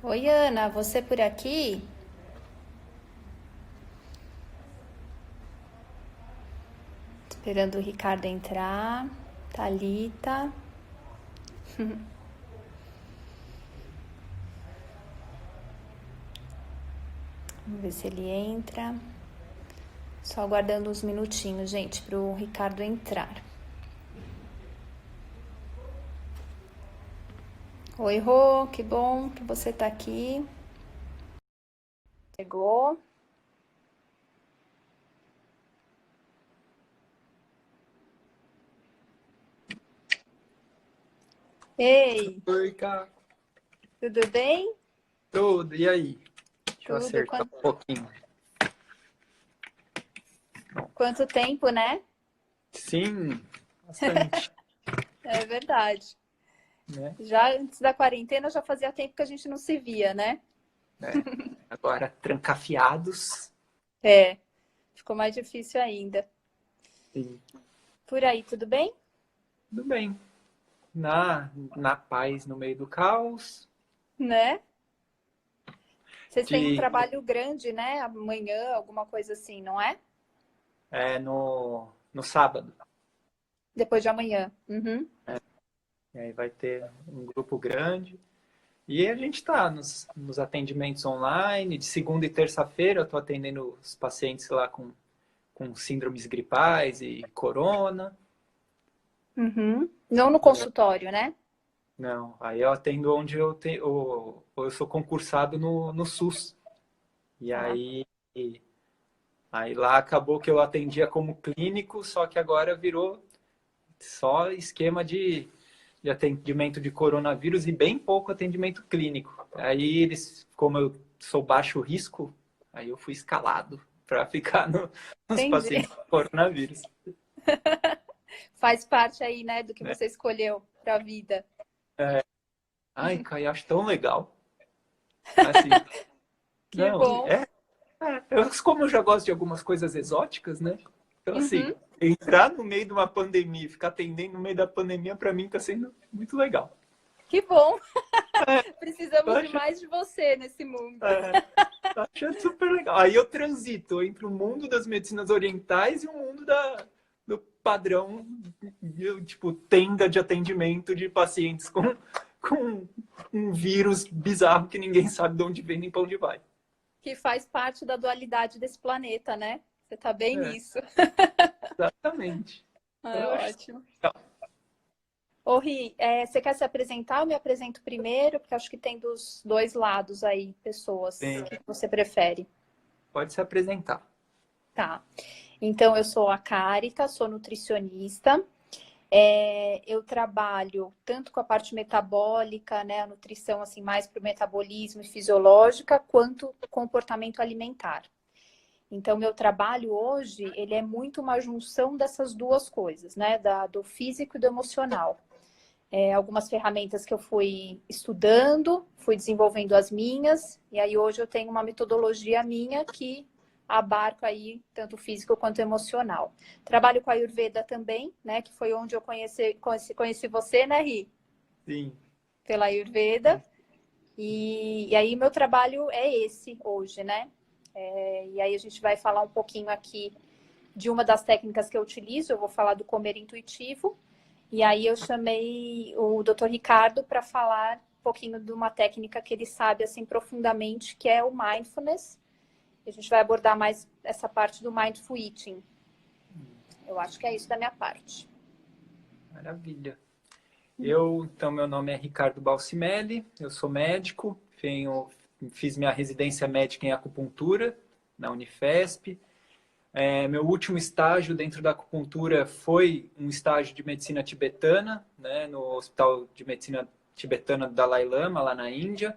Oi, Ana, você por aqui? Esperando o Ricardo entrar. Thalita. Vamos ver se ele entra. Só aguardando uns minutinhos, gente, para o Ricardo entrar. Oi, Rô, que bom que você tá aqui. Chegou. Ei, Oi, Cá. tudo bem? Tudo, e aí? Deixa eu Tudo. acertar um pouquinho. Quanto tempo, né? Sim, bastante, É verdade. né? Já antes da quarentena já fazia tempo que a gente não se via, né? É, agora, trancafiados. É, ficou mais difícil ainda. Sim, Por aí, tudo bem? tudo bem. Na paz, no meio do caos. Né? Vocês têm um De, trabalho grande, né? Amanhã, alguma coisa assim, não é? no sábado. Depois de amanhã. Uhum. E aí vai ter um grupo grande. E a gente está nos atendimentos online. De segunda e terça-feira eu estou atendendo os pacientes lá com síndromes gripais e corona. Uhum. Não no consultório, né? Não, aí eu atendo onde eu sou concursado no SUS. E Tá. aí lá acabou que eu atendia como clínico, só que agora virou só esquema de atendimento de coronavírus e bem pouco atendimento clínico. Aí eles, como eu sou baixo risco, aí eu fui escalado para ficar nos Entendi. pacientes com coronavírus. Faz parte aí, né, do que Né? você escolheu para a vida. Ai, Kai, acho tão legal. Assim, Que não, bom. como eu já gosto de algumas coisas exóticas, né? Então, assim, Uhum. entrar no meio de uma pandemia, ficar atendendo no meio da pandemia, para mim tá sendo muito legal. Que bom. Tô Precisamos de achando, mais de você nesse mundo. é, tô achando super legal. Aí eu transito entre o mundo das medicinas orientais e o mundo do padrão, tipo, tenda de atendimento de pacientes com um vírus bizarro que ninguém sabe de onde vem nem para onde vai. Que faz parte da dualidade desse planeta, né? Você tá bem É, nisso. exatamente. Então, É eu acho ótimo. legal. Ô, Ri, você quer se apresentar? Eu me apresento primeiro, porque acho que tem dos dois lados aí, pessoas. O Bem, que você prefere? pode se apresentar. Tá. Então, eu sou a Carita, sou nutricionista. Eu trabalho tanto com a parte metabólica, né, a nutrição assim mais para o metabolismo e fisiológica, quanto comportamento alimentar. Então, meu trabalho hoje, ele é muito uma junção dessas duas coisas, né, do físico e do emocional. Algumas ferramentas que eu fui estudando, fui desenvolvendo as minhas, e aí hoje eu tenho uma metodologia minha que abarca aí tanto físico quanto emocional. Trabalho com a Ayurveda também, né? Que foi onde eu conheci você, né, Ri? Sim. Pela Ayurveda. E aí meu trabalho é esse hoje, né? E aí a gente vai falar um pouquinho aqui de uma das técnicas que eu utilizo, eu vou falar do comer intuitivo. E aí eu chamei o Dr. Ricardo para falar um pouquinho de uma técnica que ele sabe assim profundamente, que é o mindfulness. A gente vai abordar mais essa parte do mindful eating. Eu acho que é isso da minha parte. Maravilha. Então, meu nome é Ricardo Balcimelli, eu sou médico, fiz minha residência médica em acupuntura na Unifesp. Meu último estágio dentro da acupuntura foi um estágio de medicina tibetana, né, no Hospital de Medicina Tibetana do Dalai Lama, lá na Índia.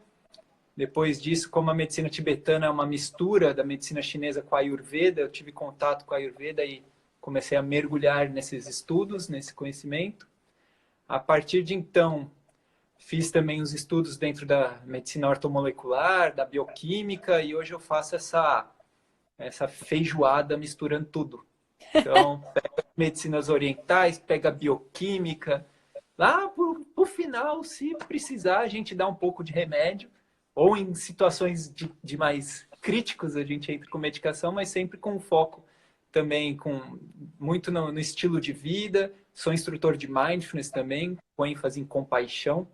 Depois disso, como a medicina tibetana é uma mistura da medicina chinesa com a Ayurveda, eu tive contato com a Ayurveda e comecei a mergulhar nesses estudos, nesse conhecimento. A partir de então, fiz também os estudos dentro da medicina ortomolecular, da bioquímica, e hoje eu faço essa feijoada misturando tudo. Então, pega medicinas orientais, pega bioquímica. Lá, por final, se precisar, a gente dá um pouco de remédio, ou em situações de mais críticos a gente entra com medicação, mas sempre com foco também muito no estilo de vida. Sou instrutor de mindfulness também, com ênfase em compaixão.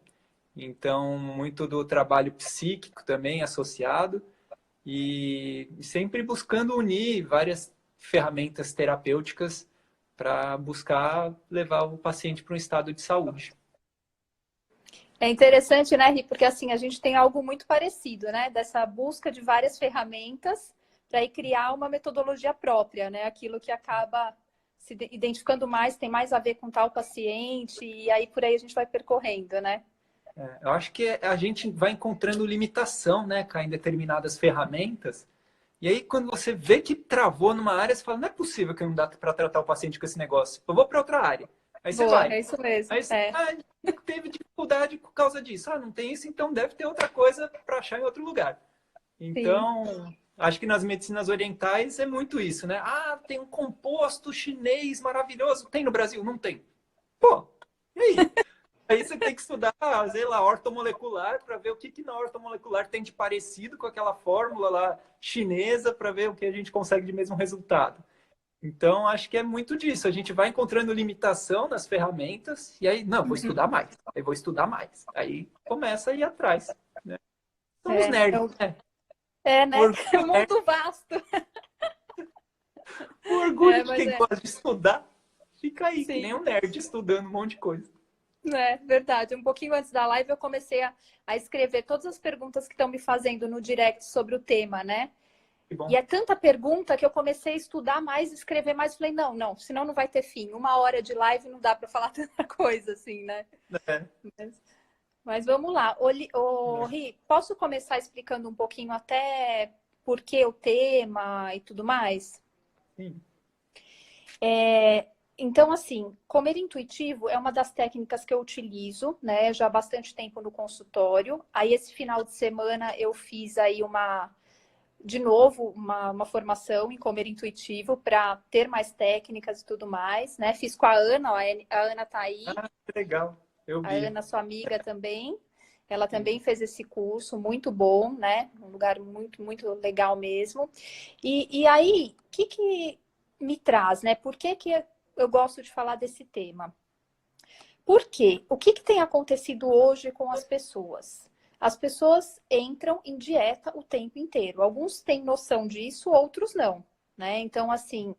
Então, muito do trabalho psíquico também associado. E sempre buscando unir várias ferramentas terapêuticas para buscar levar o paciente para um estado de saúde. É interessante, né, Ri? Porque assim, a gente tem algo muito parecido, né? Dessa busca de várias ferramentas para ir criar uma metodologia própria, né? Aquilo que acaba se identificando mais, tem mais a ver com tal paciente, e aí por aí a gente vai percorrendo, né? Eu acho que a gente vai encontrando limitação, né, em determinadas ferramentas. E aí, quando você vê que travou numa área, você fala, não é possível que não dá para tratar o paciente com esse negócio. Eu vou para outra área. Aí você Boa, vai. é isso mesmo. Aí você teve dificuldade por causa disso. Ah, não tem isso, então deve ter outra coisa para achar em outro lugar. Sim. Então, acho que nas medicinas orientais é muito isso, né? Ah, tem um composto chinês maravilhoso. Tem no Brasil? Não tem. Pô, e aí? Aí você tem que estudar, sei lá, ortomolecular para ver o que na ortomolecular tem de parecido com aquela fórmula lá chinesa para ver o que a gente consegue de mesmo resultado. Então, acho que é muito disso. A gente vai encontrando limitação nas ferramentas e aí, não, vou estudar mais. Aí vou estudar mais. Aí começa a ir atrás. Né? Somos nerds, né? O Né? orgulho, É um mundo vasto. o orgulho de Mas quem gosta de estudar fica aí, que nem sim. um nerd estudando um monte de coisa. É verdade. Um pouquinho antes da live eu comecei a escrever todas as perguntas que estão me fazendo no direct sobre o tema, né? Que E bom. é tanta pergunta que eu comecei a estudar mais, escrever mais. Falei, não, senão não vai ter fim. 1 hora de live não dá para falar tanta coisa assim, né? É. Mas vamos lá. Ri, posso começar explicando um pouquinho até por que o tema e tudo mais? Sim. Então, assim, comer intuitivo é uma das técnicas que eu utilizo, né, já há bastante tempo no consultório. Aí, esse final de semana, eu fiz aí de novo, uma formação em comer intuitivo para ter mais técnicas e tudo mais, né? Fiz com a Ana, ó, a Ana tá aí, Ah, que legal. Eu a vi. Ana, sua amiga também. Ela Sim. também fez esse curso, muito bom, né? Um lugar muito, muito legal mesmo. E aí, o que me traz, né? Por que eu gosto de falar desse tema? Porque o que tem acontecido hoje com as pessoas? As pessoas entram em dieta o tempo inteiro. Alguns têm noção disso, outros não, né? Então, assim,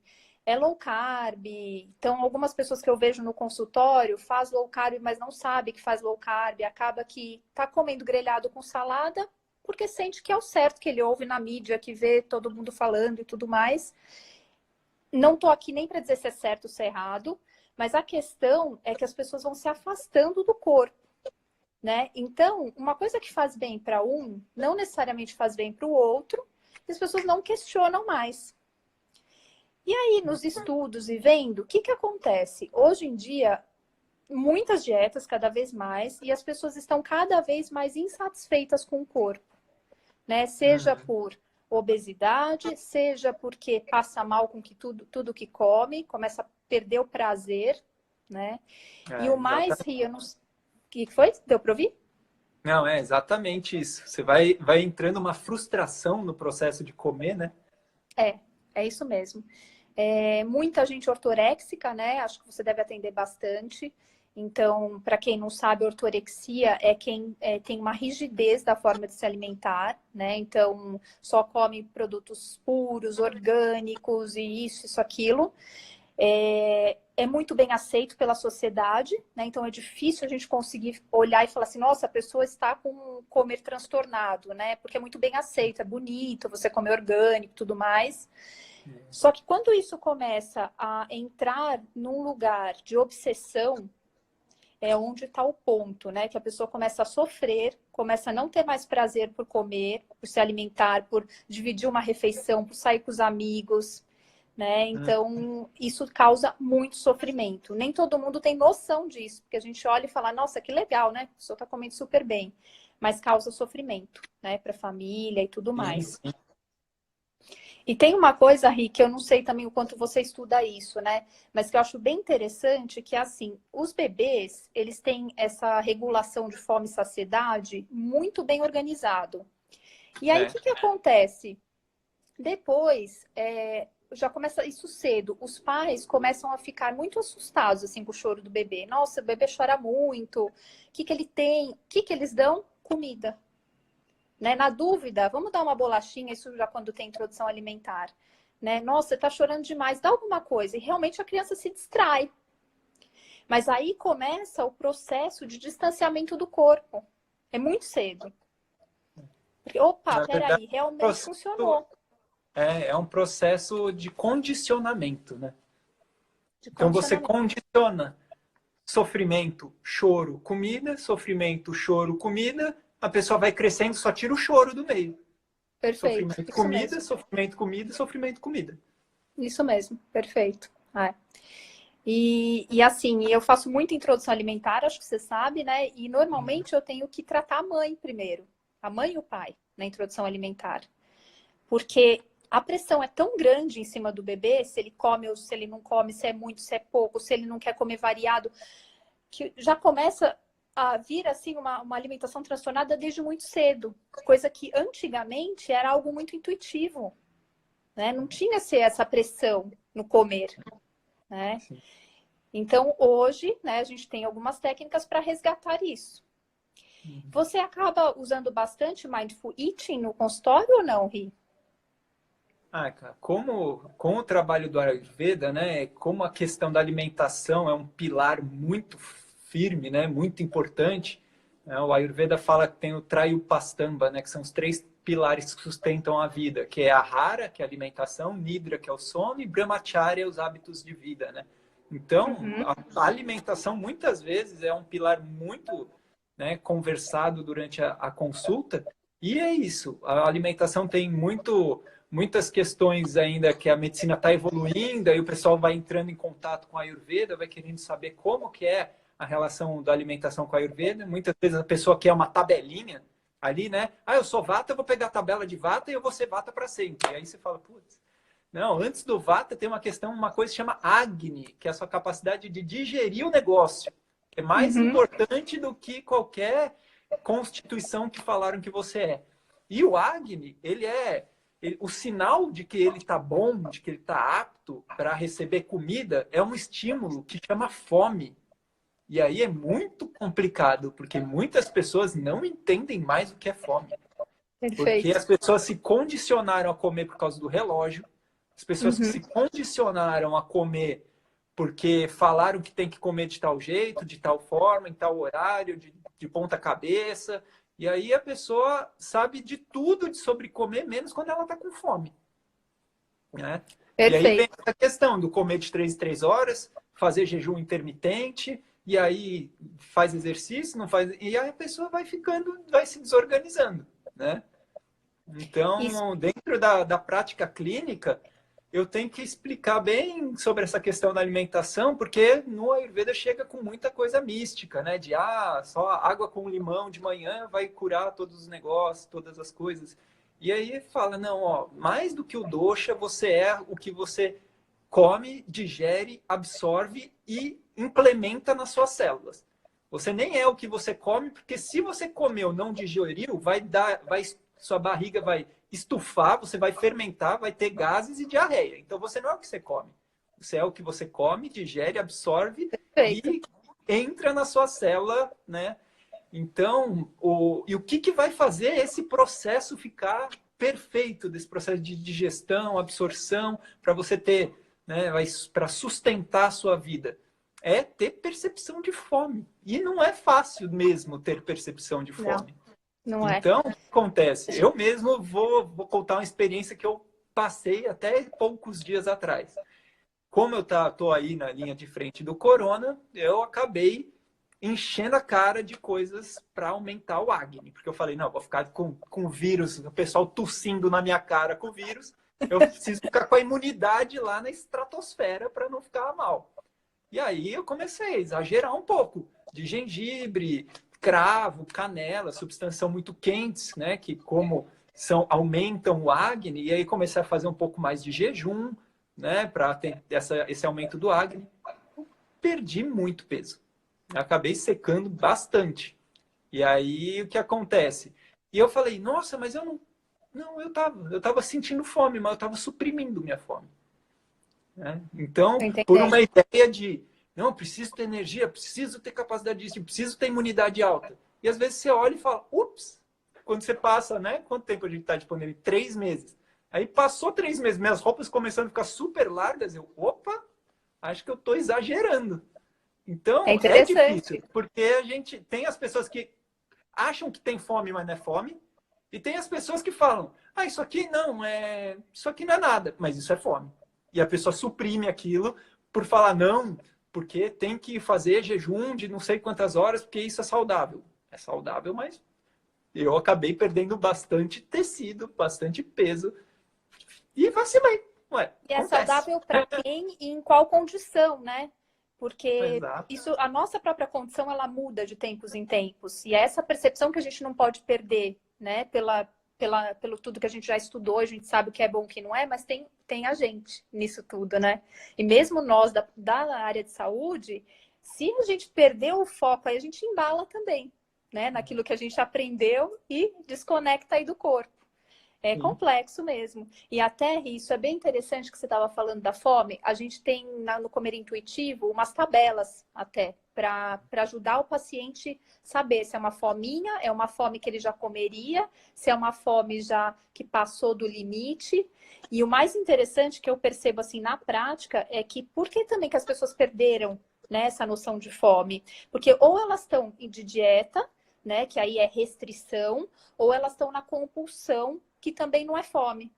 é low carb. Então, algumas pessoas que eu vejo no consultório faz low carb, mas não sabe que faz low carb, acaba que tá comendo grelhado com salada porque sente que é o certo que ele ouve na mídia, que vê todo mundo falando e tudo mais. Não tô aqui nem para dizer se é certo ou se é errado, mas a questão é que as pessoas vão se afastando do corpo, né? Então, uma coisa que faz bem para um, não necessariamente faz bem para o outro, e as pessoas não questionam mais. E aí, nos estudos e vendo, o que acontece? Hoje em dia, muitas dietas, cada vez mais, e as pessoas estão cada vez mais insatisfeitas com o corpo, né? Seja Uhum. por obesidade, seja porque passa mal com tudo que come, começa a perder o prazer, né? E o mais Exatamente. rio, o que foi? Deu para ouvir? Não, é exatamente isso. Você vai entrando uma frustração no processo de comer, né? É isso mesmo. Muita gente ortoréxica, né? Acho que você deve atender bastante. Então, para quem não sabe, ortorexia é quem tem uma rigidez da forma de se alimentar, né? Então, só come produtos puros, orgânicos e isso, aquilo. É muito bem aceito pela sociedade, né? Então é difícil a gente conseguir olhar e falar assim, nossa, a pessoa está com um comer transtornado, né? Porque é muito bem aceito, é bonito, você comer orgânico e tudo mais. Só que quando isso começa a entrar num lugar de obsessão, é onde está o ponto, né? Que a pessoa começa a sofrer, começa a não ter mais prazer por comer, por se alimentar, por dividir uma refeição, por sair com os amigos, né? Então, isso causa muito sofrimento. Nem todo mundo tem noção disso, porque a gente olha e fala, nossa, que legal, né? A pessoa está comendo super bem, mas causa sofrimento, né? Para a família e tudo Sim, mais. sim. E tem uma coisa, Rick, eu não sei também o quanto você estuda isso, né? Mas que eu acho bem interessante que, assim, os bebês, eles têm essa regulação de fome e saciedade muito bem organizado. E aí, o É, que que acontece? Depois, já começa isso cedo. Os pais começam a ficar muito assustados, assim, com o choro do bebê. Nossa, o bebê chora muito. O que que ele tem? O que que eles dão? Comida. Né? Na dúvida, vamos dar uma bolachinha, isso já quando tem introdução alimentar. Né? Nossa, você tá chorando demais, dá alguma coisa. E realmente a criança se distrai. Mas aí começa o processo de distanciamento do corpo. É muito cedo. Porque, opa, na verdade, peraí, realmente funcionou. é um processo de condicionamento, né? De Então você condicionamento. condiciona sofrimento, choro, comida, sofrimento, choro, comida, a pessoa vai crescendo, só tira o choro do meio. Perfeito. Sofrimento, Isso comida, mesmo. sofrimento, comida, sofrimento, comida. Isso mesmo. Perfeito. É. E assim, eu faço muita introdução alimentar, acho que você sabe, né? E normalmente eu tenho que tratar a mãe primeiro, a mãe e o pai, na introdução alimentar. Porque a pressão é tão grande em cima do bebê, se ele come ou se ele não come, se é muito, se é pouco, se ele não quer comer variado, que já começa a vir assim uma alimentação transtornada desde muito cedo. Coisa que antigamente era algo muito intuitivo, né? Não tinha essa pressão no comer, né? Sim. Então, hoje, né, a gente tem algumas técnicas para resgatar isso. Você acaba usando bastante Mindful Eating no consultório ou não, Ri? Ah, cara, como com o trabalho do Ayurveda, né, como a questão da alimentação é um pilar muito firme, né, muito importante, né, o Ayurveda fala que tem o Trayupastamba, né, que são os três pilares que sustentam a vida, que é a Ahara, que é a alimentação, Nidra, que é o sono, e Brahmacharya, os hábitos de vida, né? Então, Uhum. a alimentação muitas vezes é um pilar muito, né, conversado durante a consulta, e é isso, a alimentação tem muitas questões ainda que a medicina está evoluindo, aí o pessoal vai entrando em contato com a Ayurveda, vai querendo saber como que é a relação da alimentação com a Ayurveda. Muitas vezes a pessoa quer uma tabelinha ali, né? Ah, eu sou Vata, eu vou pegar a tabela de Vata e eu vou ser Vata para sempre. E aí você fala, putz, não, antes do Vata tem uma questão, uma coisa que chama Agni, que é a sua capacidade de digerir o negócio. É mais Uhum. importante do que qualquer constituição que falaram que você é. E o Agni, o sinal de que ele está bom, de que ele está apto para receber comida, é um estímulo que chama fome. E aí é muito complicado, porque muitas pessoas não entendem mais o que é fome. Porque Perfeito. as pessoas se condicionaram a comer por causa do relógio, as pessoas que Uhum. se condicionaram a comer porque falaram que tem que comer de tal jeito, de tal forma, em tal horário, de ponta cabeça. E aí a pessoa sabe de tudo sobre comer, menos quando ela está com fome. Né? E aí vem Perfeito. a questão do comer de 3 em 3 horas, fazer jejum intermitente, e aí faz exercício, não faz. E aí a pessoa vai ficando, vai se desorganizando. Né? Isso. Então, dentro da prática clínica, eu tenho que explicar bem sobre essa questão da alimentação, porque no Ayurveda chega com muita coisa mística, né? De só água com limão de manhã vai curar todos os negócios, todas as coisas. E aí fala, não, ó, mais do que o dosha, você é o que você come, digere, absorve e implementa nas suas células. Você nem é o que você come, porque se você comeu, não digeriu, sua barriga vai estufar, você vai fermentar, vai ter gases e diarreia. Então você não é o que você come. Você é o que você come, digere, absorve Perfeito. e entra na sua célula, né? Então, o que vai fazer esse processo ficar perfeito, desse processo de digestão, absorção, para você ter, né, para sustentar a sua vida? É ter percepção de fome. E não é fácil mesmo ter percepção de Não, fome. não é. Então, o que acontece? Eu mesmo vou contar uma experiência que eu passei até poucos dias atrás. Como eu estou aí na linha de frente do corona, eu acabei enchendo a cara de coisas para aumentar o Agni. Porque eu falei, não, vou ficar com vírus, o pessoal tossindo na minha cara com vírus, eu preciso ficar com a imunidade lá na estratosfera para não ficar mal. E aí eu comecei a exagerar um pouco de gengibre, cravo, canela, substâncias são muito quentes, né? Que como aumentam o acne, e aí comecei a fazer um pouco mais de jejum, né, para ter esse aumento do acne. Perdi muito peso. Acabei secando bastante. E aí, o que acontece? E eu falei, nossa, mas eu não, eu tava sentindo fome, mas eu tava suprimindo minha fome. Né? Então, por uma ideia de, não, eu preciso ter energia, preciso ter capacidade disso, preciso ter imunidade alta. E às vezes você olha e fala, ups, quando você passa, né? Quanto tempo a gente está de pandemia? 3 meses. Aí passou 3 meses, minhas roupas começando a ficar super largas, eu, opa, acho que eu estou exagerando. Então, é difícil, porque a gente tem as pessoas que acham que tem fome, mas não é fome, e tem as pessoas que falam, isso aqui não é nada, mas isso é fome. E a pessoa suprime aquilo por falar não, porque tem que fazer jejum de não sei quantas horas, porque isso é saudável. É saudável, mas eu acabei perdendo bastante tecido, bastante peso e vacilei. Ué, e é saudável para quem e em qual condição, né? Porque isso, a nossa própria condição, ela muda de tempos em tempos. E é essa percepção que a gente não pode perder, né? Pelo tudo que a gente já estudou, a gente sabe o que é bom e o que não é, mas tem a gente nisso tudo, né? E mesmo nós da área de saúde, se a gente perder o foco, aí a gente embala também, né? Naquilo que a gente aprendeu e desconecta aí do corpo. É complexo mesmo. E até isso é bem interessante que você estava falando da fome. A gente tem no Comer Intuitivo umas tabelas até para ajudar o paciente saber se é uma fominha, é uma fome que ele já comeria, se é uma fome já que passou do limite. E o mais interessante que eu percebo assim na prática é que por que também que as pessoas perderam, né, essa noção de fome? Porque ou elas estão de dieta, né, que aí é restrição, ou elas estão na compulsão, que também não é fome.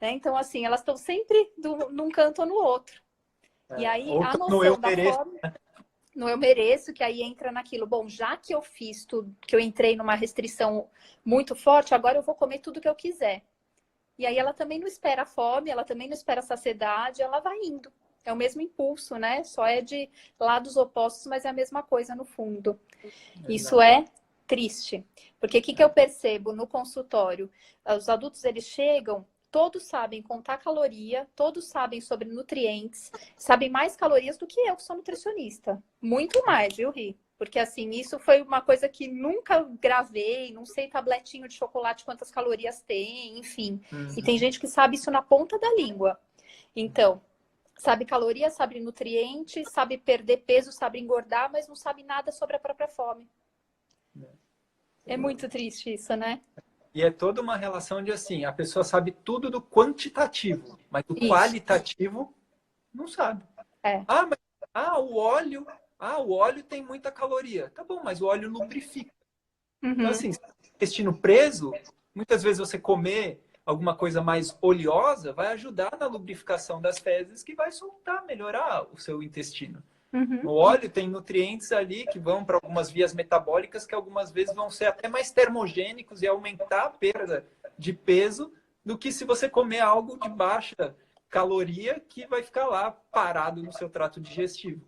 Né? Então, assim, elas estão sempre num canto ou no outro. E aí, a noção da fome... No eu mereço, que aí entra naquilo. Bom, já que eu fiz tudo, que eu entrei numa restrição muito forte, agora eu vou comer tudo que eu quiser. E aí ela também não espera a fome, ela também não espera a saciedade, ela vai indo. É o mesmo impulso, né? Só é de lados opostos, mas é a mesma coisa no fundo. Isso é triste. Porque o que eu percebo no consultório? Os adultos, eles chegam, todos sabem contar caloria, todos sabem sobre nutrientes, sabem mais calorias do que eu, que sou nutricionista. Muito mais, viu, Ri? Porque, assim, isso foi uma coisa que nunca gravei, não sei tabletinho de chocolate quantas calorias tem, enfim. E tem gente que sabe isso na ponta da língua. Então, sabe caloria, sabe nutrientes, sabe perder peso, sabe engordar, mas não sabe nada sobre a própria fome. É muito triste isso, né? E é toda uma relação de assim, a pessoa sabe tudo do quantitativo, mas do qualitativo não sabe. O óleo tem muita caloria. Tá bom, mas o óleo lubrifica. Então, assim, intestino preso, muitas vezes você comer alguma coisa mais oleosa vai ajudar na lubrificação das fezes, que vai soltar, melhorar o seu intestino. O óleo tem nutrientes ali que vão para algumas vias metabólicas que algumas vezes vão ser até mais termogênicos e aumentar a perda de peso do que se você comer algo de baixa caloria que vai ficar lá parado no seu trato digestivo.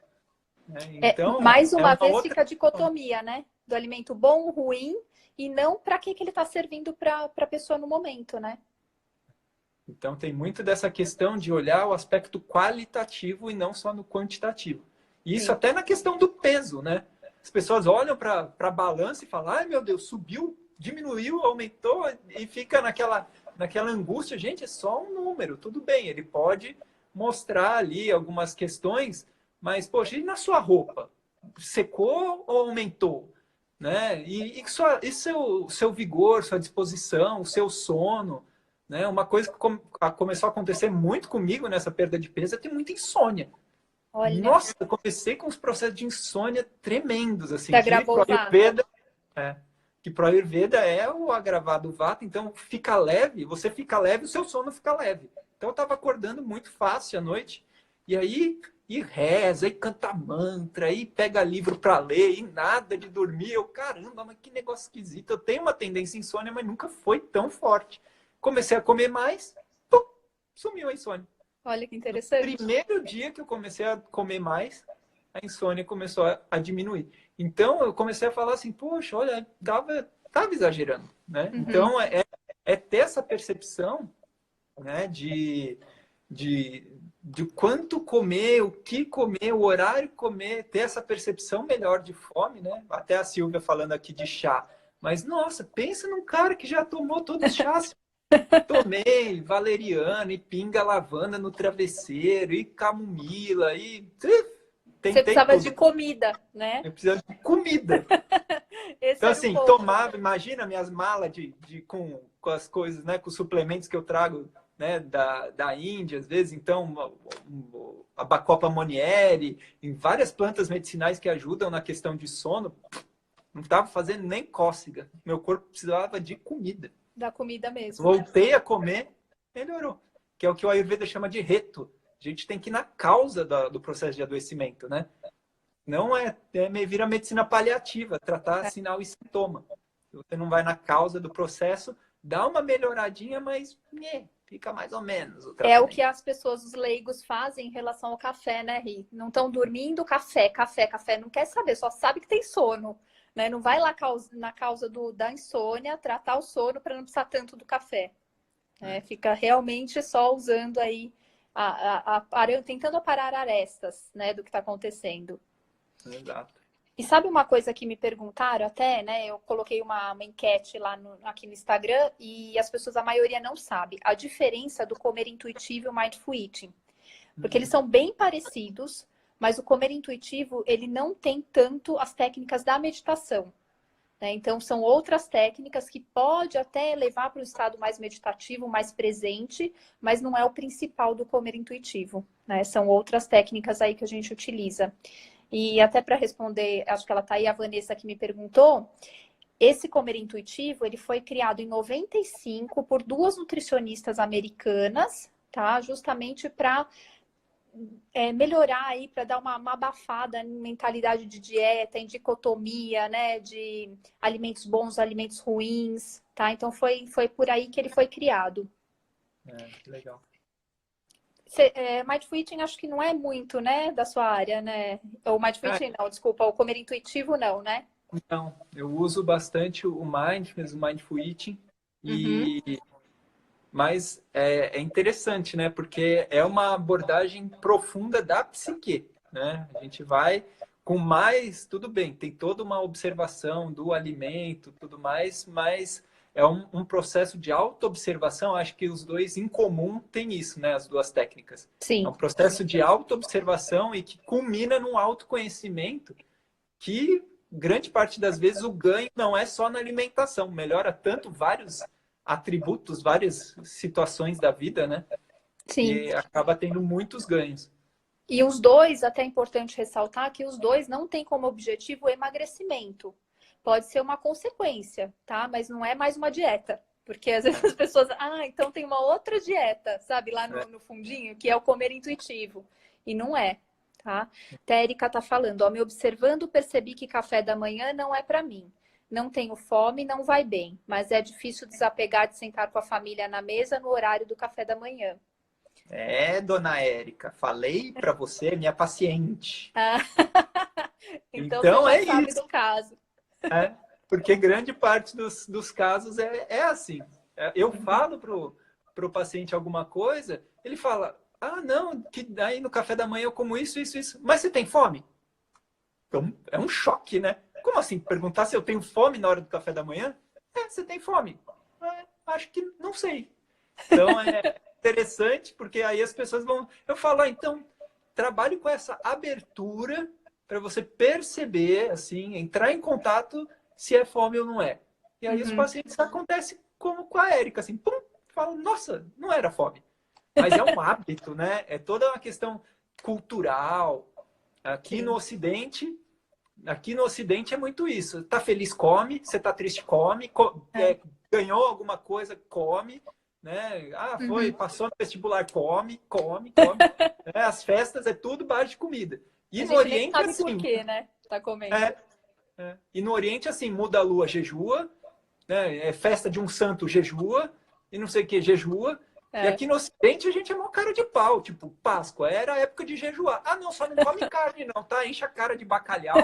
Então, mais uma vez fica a dicotomia, né? Do alimento bom, ruim, e não para que ele está servindo para a pessoa no momento, né? Então, tem muito dessa questão de olhar o aspecto qualitativo e não só no quantitativo. E isso até na questão do peso, né? As pessoas olham para a balança e falam, ai meu Deus, subiu, diminuiu, aumentou, e fica naquela angústia. Gente, é só um número, tudo bem, ele pode mostrar ali algumas questões, mas, poxa, e na sua roupa? Secou ou aumentou? Né? E seu vigor, sua disposição, o seu sono, né? Uma coisa que começou a acontecer muito comigo nessa perda de peso é ter muita insônia. Olha. Nossa, eu comecei com uns processos de insônia tremendos, assim. Que pro Ayurveda é o agravado Vata, então fica leve, você fica leve, o seu sono fica leve. Então eu tava acordando muito fácil à noite, e aí reza, e canta mantra, e pega livro para ler, e nada de dormir. Eu, caramba, mas que negócio esquisito. Eu tenho uma tendência à insônia, mas nunca foi tão forte. Comecei a comer mais, pum, sumiu a insônia. Olha que interessante. No primeiro dia que eu comecei a comer mais, a insônia começou a diminuir. Então, eu comecei a falar assim, poxa, olha, tava exagerando, né? Então, é é ter essa percepção, né, de quanto comer, o que comer, o horário comer, ter essa percepção melhor de fome, né? Até a Silvia falando aqui de chá. Mas, nossa, pensa num cara que já tomou todos os chás. Tomei valeriana e pinga lavanda no travesseiro e camomila e Você tentei precisava de tudo. comida, né? Eu precisava de comida. Esse Então, era o assim, ponto. tomava, imagina minhas malas com as coisas, né? Com os suplementos que eu trago, né? Da Índia, às vezes. Então, a Bacopa Monieri, em várias plantas medicinais que ajudam na questão de sono, não estava fazendo nem cócega. Meu corpo precisava de comida. Da comida mesmo. Voltei a comer, melhorou. Que é o que o Ayurveda chama de reto. A gente tem que ir na causa do processo de adoecimento, né? Não vira medicina paliativa, tratar sinal e sintoma. Você não vai na causa do processo, dá uma melhoradinha, mas fica mais ou menos o É o tratamento. que as pessoas, os leigos, fazem em relação ao café, né, Ri? Não estão dormindo, café, café, café. Não quer saber, só sabe que tem sono. Né? Não vai lá na causa da insônia tratar o sono para não precisar tanto do café. Né? Fica realmente só usando aí, tentando aparar arestas, né, do que está acontecendo. Exato. E sabe uma coisa que me perguntaram até, né? Eu coloquei uma enquete lá aqui no Instagram e as pessoas, a maioria não sabe a diferença do comer intuitivo e o mindful eating. Porque eles são bem parecidos, mas o comer intuitivo, ele não tem tanto as técnicas da meditação. Né? Então, são outras técnicas que pode até levar para um estado mais meditativo, mais presente, mas não é o principal do comer intuitivo. Né? São outras técnicas aí que a gente utiliza. E até para responder, acho que ela tá aí, a Vanessa que me perguntou, esse comer intuitivo, ele foi criado em 95 por duas nutricionistas americanas, tá? Justamente para melhorar aí, para dar uma abafada em mentalidade de dieta, em dicotomia, né? De alimentos bons, alimentos ruins, tá? Então foi por aí que ele foi criado. Legal. Mindful Eating acho que não é muito, né, da sua área, né? Ou Mindful Eating não, desculpa, o comer intuitivo não, né? Então, eu uso bastante o Mindfulness, o Mindful Eating, Uhum. mas é interessante, né? Porque é uma abordagem profunda da psique, né? A gente vai com mais, tudo bem, tem toda uma observação do alimento, tudo mais, mas é um processo de autoobservação. Acho que os dois em comum têm isso, né? As duas técnicas. É Sim. um processo de autoobservação e que culmina num autoconhecimento que grande parte das vezes o ganho não é só na alimentação, melhora tanto vários atributos, várias situações da vida, né? Sim. E acaba tendo muitos ganhos. E os dois, até é importante ressaltar que os dois não têm como objetivo o emagrecimento. Pode ser uma consequência, tá? Mas não é mais uma dieta. Porque às vezes as pessoas, então tem uma outra dieta, sabe, lá no fundinho, que é o comer intuitivo. E não é, tá? A Érica tá falando, me observando, percebi que café da manhã não é para mim. Não tenho fome, não vai bem, mas é difícil desapegar de sentar com a família na mesa no horário do café da manhã. Dona Érica, falei para você, minha paciente. Ah, então você Então já é sabe isso, do caso. né? Porque grande parte dos casos é assim. Eu falo pro paciente alguma coisa, ele fala, não, que daí no café da manhã eu como isso, isso, isso. Mas você tem fome? Então, é um choque, né? Como assim? Perguntar se eu tenho fome na hora do café da manhã? Você tem fome? Acho que não sei. Então, é interessante, porque aí as pessoas vão... Eu falo, então, trabalhe com essa abertura para você perceber, assim, entrar em contato se é fome ou não é. E aí os pacientes acontece como com a Érica, assim, pum, falam, nossa, não era fome. Mas é um hábito, né? É toda uma questão cultural. Aqui no Ocidente é muito isso. Tá feliz, come. Você tá triste, come. Ganhou alguma coisa, come. Né? Passou no vestibular, come, come, come. As festas é tudo base de comida. E A no gente nem Oriente, sabe por assim... quê, né? Tá comendo. E no Oriente, assim, muda a lua, jejua. Né? É festa de um santo, jejua. E não sei o que, jejua. E aqui no Ocidente a gente é mó cara de pau. Tipo, Páscoa, era a época de jejuar. Não, só não come carne não, tá? Enche a cara de bacalhau,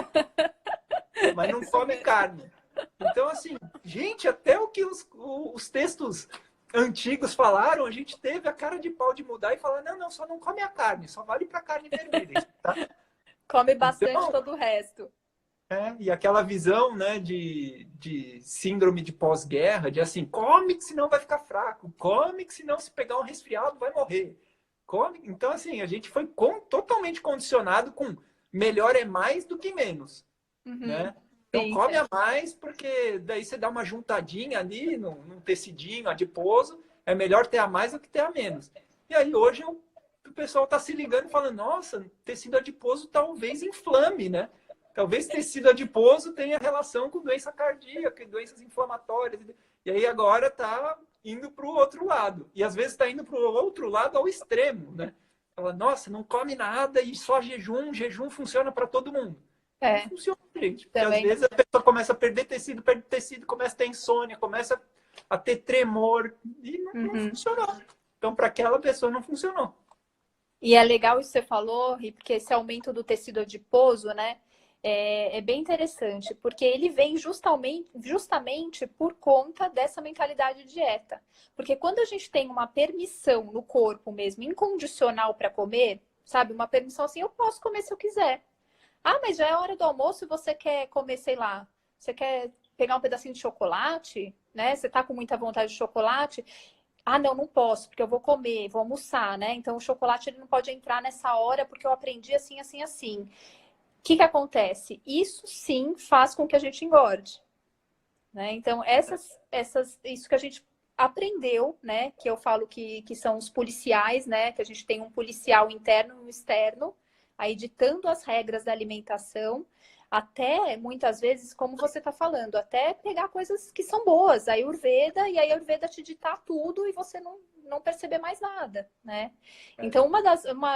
mas não come carne. Então, assim, gente, até o que os textos antigos falaram, a gente teve a cara de pau de mudar e falar, não, só não come a carne, só vale para carne vermelha, tá? Come bastante Então, todo o resto. e aquela visão, né, de síndrome de pós-guerra, de assim, come que senão vai ficar fraco, come que senão se pegar um resfriado vai morrer. Come. Então, assim, a gente foi totalmente condicionado com melhor é mais do que menos, Uhum. né? Então, Sim. come a mais, porque daí você dá uma juntadinha ali num tecidinho adiposo, é melhor ter a mais do que ter a menos. E aí, hoje, o pessoal está se ligando e falando, nossa, tecido adiposo talvez inflame, né? Talvez tecido adiposo tenha relação com doença cardíaca, doenças inflamatórias. E aí agora está indo para o outro lado. E às vezes está indo para o outro lado ao extremo, né? Fala, nossa, não come nada e só jejum, jejum funciona para todo mundo. Não É, funciona, gente. Porque às também. vezes a pessoa começa a perder tecido, perde tecido, começa a ter insônia, começa a ter tremor e não Uhum. funcionou. Então, para aquela pessoa não funcionou. E é legal isso que você falou, Ri, porque esse aumento do tecido adiposo, né, é bem interessante, porque ele vem justamente por conta dessa mentalidade de dieta. Porque quando a gente tem uma permissão no corpo mesmo, incondicional para comer, sabe, uma permissão assim, eu posso comer se eu quiser. Ah, mas já é hora do almoço e você quer comer, sei lá, você quer pegar um pedacinho de chocolate, né? Você tá com muita vontade de chocolate. Ah, não, não posso, porque eu vou comer, vou almoçar, né? Então o chocolate ele não pode entrar nessa hora porque eu aprendi assim, assim, assim. O que que acontece? Isso sim faz com que a gente engorde, né? Então isso que a gente aprendeu, né? Que eu falo que são os policiais, né? Que a gente tem um policial interno e um externo, aí ditando as regras da alimentação, até muitas vezes, como você está falando, até pegar coisas que são boas, a Ayurveda, e aí a Ayurveda te ditar tudo e você não perceber mais nada, né? Então,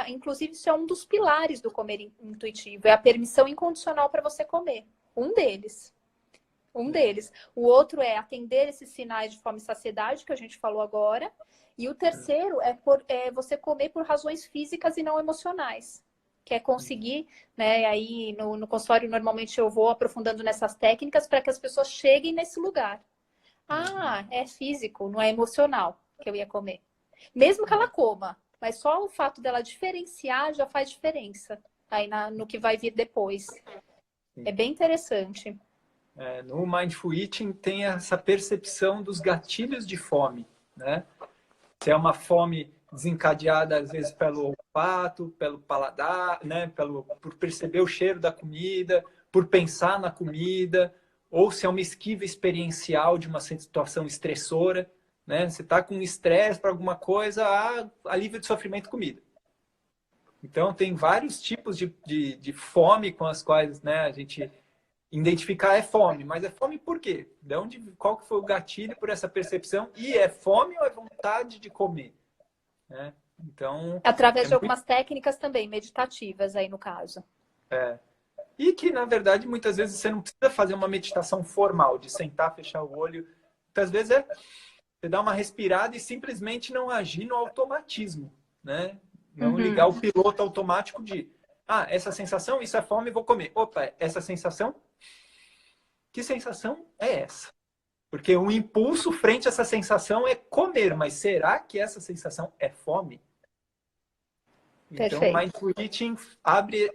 inclusive, isso é um dos pilares do comer intuitivo, é a permissão incondicional para você comer. Um deles. Um deles. O outro é atender esses sinais de fome e saciedade que a gente falou agora. E o terceiro é você comer por razões físicas e não emocionais. Que é conseguir, né? Aí no consultório normalmente eu vou aprofundando nessas técnicas para que as pessoas cheguem nesse lugar. Ah, é físico, não é emocional que eu ia comer. Mesmo que ela coma, mas só o fato dela diferenciar já faz diferença aí no que vai vir depois. É bem interessante. No Mindful Eating tem essa percepção dos gatilhos de fome, né? Se é uma fome desencadeada, às vezes, pelo olfato, pelo paladar, né? Por perceber o cheiro da comida, por pensar na comida, ou se é uma esquiva experiencial de uma situação estressora, né? Você está com estresse para alguma coisa, alívio de sofrimento, comida. Então, tem vários tipos de fome com as quais, né, a gente identificar é fome, mas é fome por quê? Qual que foi o gatilho por essa percepção? E é fome ou é vontade de comer? Né? Então, Através é de muito... algumas técnicas também, meditativas aí no caso. E que, na verdade, muitas vezes você não precisa fazer uma meditação formal, de sentar, fechar o olho. Muitas vezes você dar uma respirada e simplesmente não agir no automatismo, né? Não ligar Uhum. o piloto automático essa sensação, isso é fome, vou comer. Opa, essa sensação? Que sensação é essa? Porque o impulso frente a essa sensação é comer, mas será que essa sensação é fome? Então, o Perfeito. Mindful Eating abre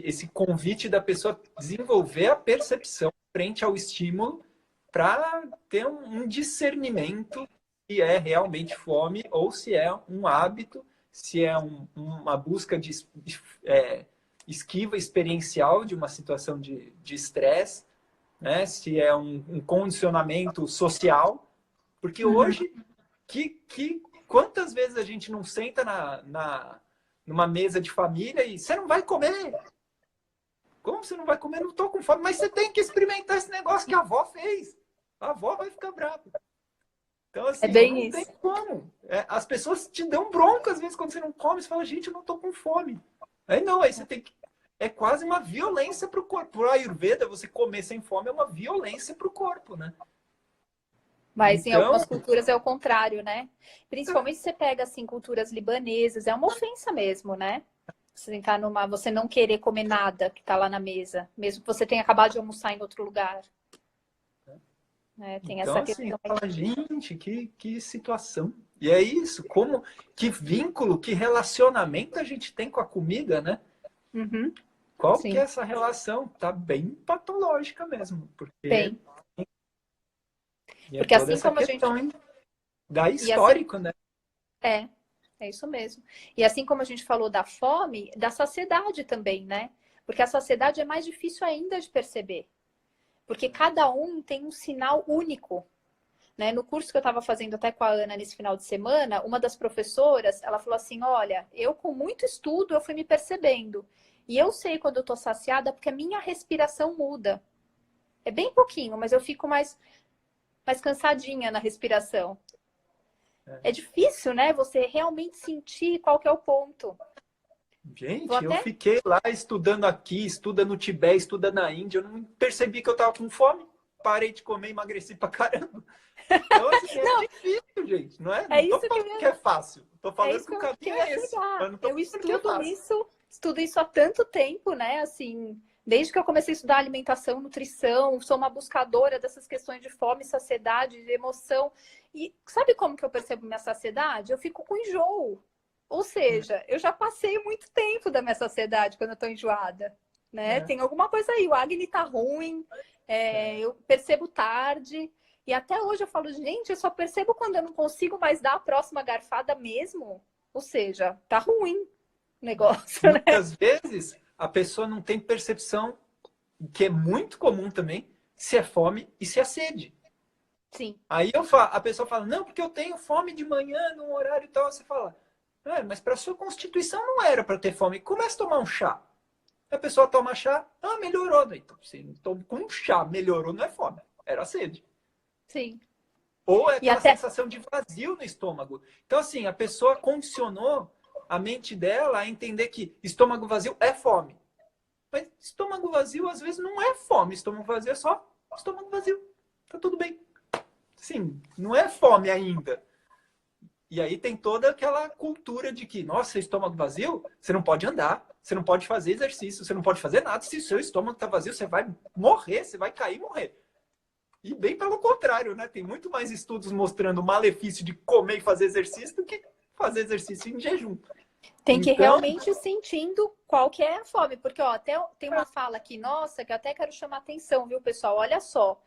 esse convite da pessoa desenvolver a percepção frente ao estímulo para ter um discernimento se é realmente fome ou se é um hábito, se é uma busca de esquiva experiencial de uma situação de estresse, né? Se é um condicionamento social, porque Uhum. hoje, quantas vezes a gente não senta numa mesa de família e você não vai comer? Como você não vai comer? Não estou com fome, mas você tem que experimentar esse negócio que a avó fez. A avó vai ficar brava. Então, É assim, bem não tem isso. como. As pessoas te dão bronca às vezes quando você não come. Você fala, gente, eu não estou com fome. Aí não, aí você tem que. É quase uma violência para o corpo. Para a Ayurveda, você comer sem fome é uma violência para o corpo, né? Mas em Então, algumas culturas é o contrário, né? Principalmente se você pega assim culturas libanesas, é uma ofensa mesmo, né? Você não querer comer nada que tá lá na mesa, mesmo que você tenha acabado de almoçar em outro lugar. né? Tem Então, essa assim, questão fala, aí. gente, que situação. E é isso, como, que vínculo, que relacionamento a gente tem com a comida, né? Uhum, Qual que é sim, essa relação? Tá bem patológica mesmo, porque tem. e é Porque toda assim essa como a questão, gente. hein? Da E assim, histórico, né? é, é isso mesmo. E assim como a gente falou da fome, da saciedade também, né? Porque a saciedade é mais difícil ainda de perceber. Porque cada um tem um sinal único. Né? No curso que eu estava fazendo até com a Ana nesse final de semana, uma das professoras, ela falou assim, olha, eu com muito estudo eu fui me percebendo. E eu sei quando eu estou saciada porque a minha respiração muda. É bem pouquinho, mas eu fico mais cansadinha na respiração. É difícil, né? Você realmente sentir qual que é o ponto. Vou Gente, eu até. fiquei lá estudando aqui, estuda no Tibete, estuda na Índia, eu não percebi que eu tava com fome. Parei de comer, emagreci pra caramba. Então, assim, é Não, difícil, gente, não é? é Não tô isso que eu falando que ia, é fácil. Tô é falando isso que o que caminho eu ia é esse. chegar. Mas não tô Eu falando que é fácil. estudo isso há tanto tempo, né? Assim, desde que eu comecei a estudar alimentação, nutrição, sou uma buscadora dessas questões de fome, saciedade, de emoção. E sabe como que eu percebo minha saciedade? Eu fico com enjoo. Ou seja, eu já passei muito tempo da minha saciedade quando eu tô enjoada, né? É, Tem alguma coisa aí, o Agni tá ruim, é, eu percebo tarde. E até hoje eu falo, gente, eu só percebo quando eu não consigo mais dar a próxima garfada mesmo. Ou seja, tá ruim o negócio, né? muitas vezes a pessoa não tem percepção, que é muito comum também, se é fome e se é sede. Sim, Aí a pessoa fala, não, porque eu tenho fome de manhã, num horário e tal. Você fala, mas para sua constituição não era para ter fome. Começa a tomar um chá. A pessoa toma chá, melhorou. Então, se com um chá melhorou, não é fome, era sede. sim. Ou é E aquela até, sensação de vazio no estômago. Então, assim, a pessoa condicionou a mente dela a entender que estômago vazio é fome. Mas estômago vazio, às vezes, não é fome. Estômago vazio é só estômago vazio. Tá tudo bem. Sim, não é fome ainda. E aí tem toda aquela cultura de que, nossa, estômago vazio, você não pode andar, você não pode fazer exercício, você não pode fazer nada. Se o seu estômago está vazio, você vai morrer, você vai cair e morrer. E bem pelo contrário, né? Tem muito mais estudos mostrando o malefício de comer e fazer exercício do que fazer exercício em jejum. tem que Então, realmente ir sentindo qual que é a fome. Porque, ó, até tem uma fala aqui, nossa, que eu até quero chamar atenção, viu, pessoal? Olha só.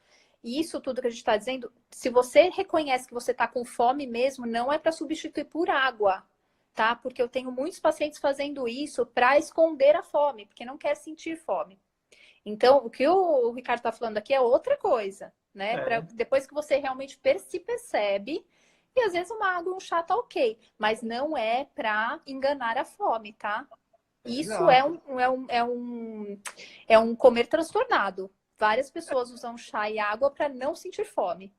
Isso tudo que a gente está dizendo, se você reconhece que você está com fome mesmo, não é para substituir por água, tá? Porque eu tenho muitos pacientes fazendo isso para esconder a fome, porque não quer sentir fome. Então, o que o Ricardo está falando aqui é outra coisa, né? Pra, é, depois que você realmente se percebe, e às vezes uma água e um chá tá ok, mas não é para enganar a fome, tá? Isso exato. é um comer transtornado. Várias pessoas usam chá e água para não sentir fome,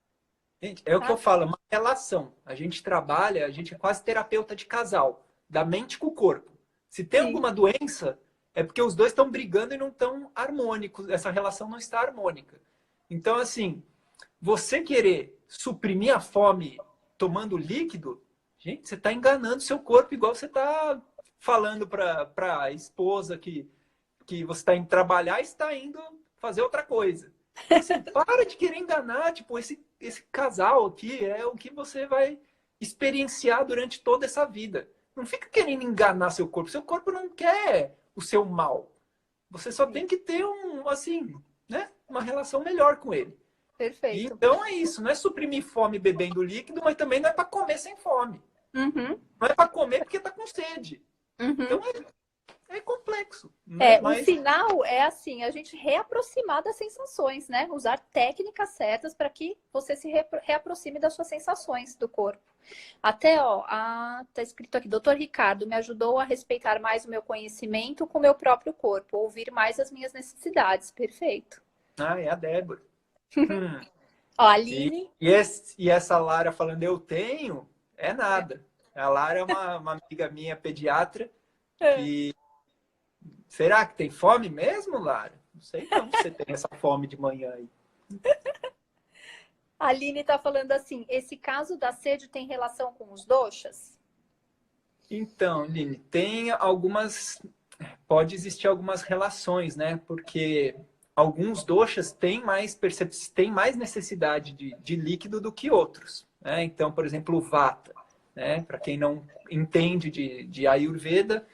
Gente, é o que eu tá? falo, é uma relação. A gente trabalha, a gente é quase terapeuta de casal, da mente com o corpo. Se tem Sim, alguma doença, é porque os dois estão brigando e não estão harmônicos, essa relação não está harmônica. Então, assim, você querer suprimir a fome tomando líquido, gente, você está enganando seu corpo, igual você está falando para a esposa que você está indo trabalhar e está indo fazer outra coisa. Então, assim, para de querer enganar, tipo, esse casal aqui é o que você vai experienciar durante toda essa vida. Não fica querendo enganar seu corpo. Seu corpo não quer o seu mal. Você só sim, tem que ter assim, né, uma relação melhor com ele. E perfeito. então é isso, não é suprimir fome bebendo líquido, mas também não é para comer sem fome. Uhum, Não é para comer porque está com sede. uhum. Então é complexo, né? É, o Mas final é assim, a gente reaproximar das sensações, né? Usar técnicas certas para que você se reaproxime das suas sensações do corpo. Até, ó, tá escrito aqui, Doutor Ricardo me ajudou a respeitar mais o meu conhecimento com o meu próprio corpo, ouvir mais as minhas necessidades. Perfeito. é a Débora. Hum. Ó, a E, Aline, e essa Lara falando eu tenho, é nada. A Lara é uma amiga minha pediatra que. Será que tem fome mesmo, Lara? Não sei não se você tem essa fome de manhã aí. a Aline tá falando assim, esse caso da sede tem relação com os doxas? Então, Lini, tem algumas. Pode existir algumas relações, né? Porque alguns doshas têm mais necessidade de líquido do que outros, né? Então, por exemplo, o Vata, né? Para quem não entende de Ayurveda,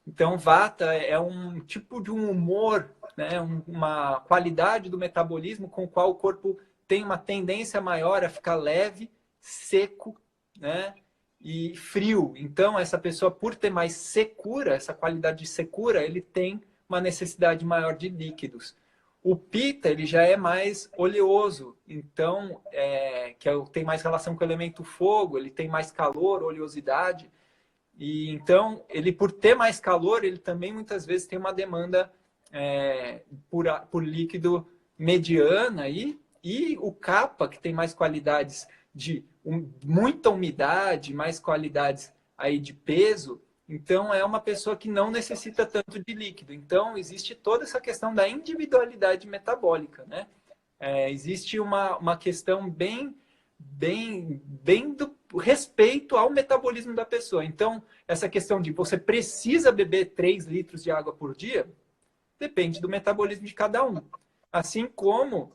então Vata é um tipo de um humor, né? Uma qualidade do metabolismo com o qual o corpo tem uma tendência maior a ficar leve, seco, né? E frio. Então, essa pessoa, por ter mais secura, essa qualidade de secura, ele tem uma necessidade maior de líquidos. O Pitta, ele já é mais oleoso, então, tem mais relação com o elemento fogo, ele tem mais calor, oleosidade, e então, ele por ter mais calor, ele também muitas vezes tem uma demanda por líquido mediana, e o Kapha, que tem mais qualidades de muita umidade, mais qualidades aí de peso, então é uma pessoa que não necessita tanto de líquido. Então existe toda essa questão da individualidade metabólica, né? Existe uma questão bem do respeito ao metabolismo da pessoa. Então, essa questão de você precisa beber 3 litros de água por dia, depende do metabolismo de cada um. Assim como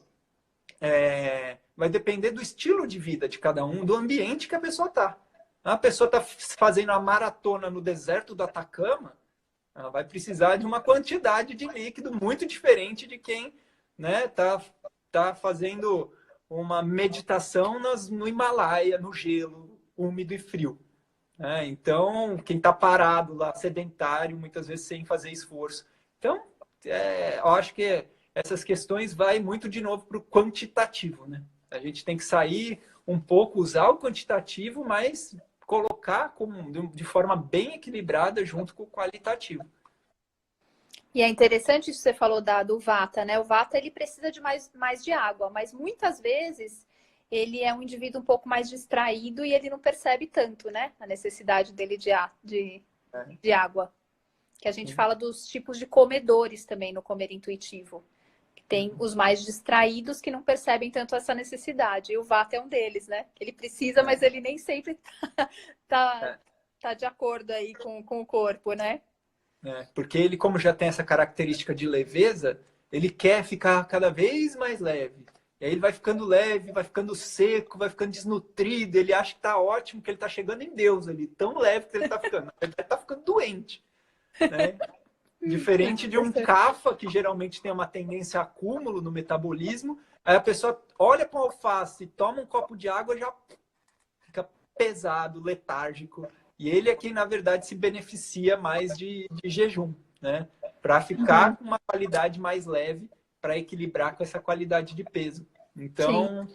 vai depender do estilo de vida de cada um, do ambiente que a pessoa está. A pessoa está fazendo uma maratona no deserto do Atacama, ela vai precisar de uma quantidade de líquido muito diferente de quem, né, tá fazendo uma meditação no Himalaia, no gelo úmido e frio. Então, quem está parado lá, sedentário, muitas vezes sem fazer esforço. Então, eu acho que essas questões vai muito de novo para o quantitativo, né? A gente tem que sair um pouco, usar o quantitativo, mas colocar de forma bem equilibrada junto com o qualitativo. E é interessante isso que você falou do Vata, né? O Vata, ele precisa de mais de água, mas muitas vezes ele é um indivíduo um pouco mais distraído e ele não percebe tanto, né? A necessidade dele de água. Que a gente fala dos tipos de comedores também no comer intuitivo. Tem os mais distraídos que não percebem tanto essa necessidade. E o Vata é um deles, né? Ele precisa, mas ele nem sempre tá de acordo aí com o corpo, né? Porque ele, como já tem essa característica de leveza, ele quer ficar cada vez mais leve. E aí ele vai ficando leve, vai ficando seco, vai ficando desnutrido. Ele acha que tá ótimo, que ele tá chegando em Deus ali. Tão leve que ele tá ficando. Ele tá ficando doente, né? Diferente de um Kapha, que geralmente tem uma tendência a acúmulo no metabolismo, aí a pessoa olha para o alface, toma um copo de água e já fica pesado, letárgico. E ele é quem, na verdade, se beneficia mais de jejum, né? Para ficar com uma qualidade mais leve, para equilibrar com essa qualidade de peso. Então,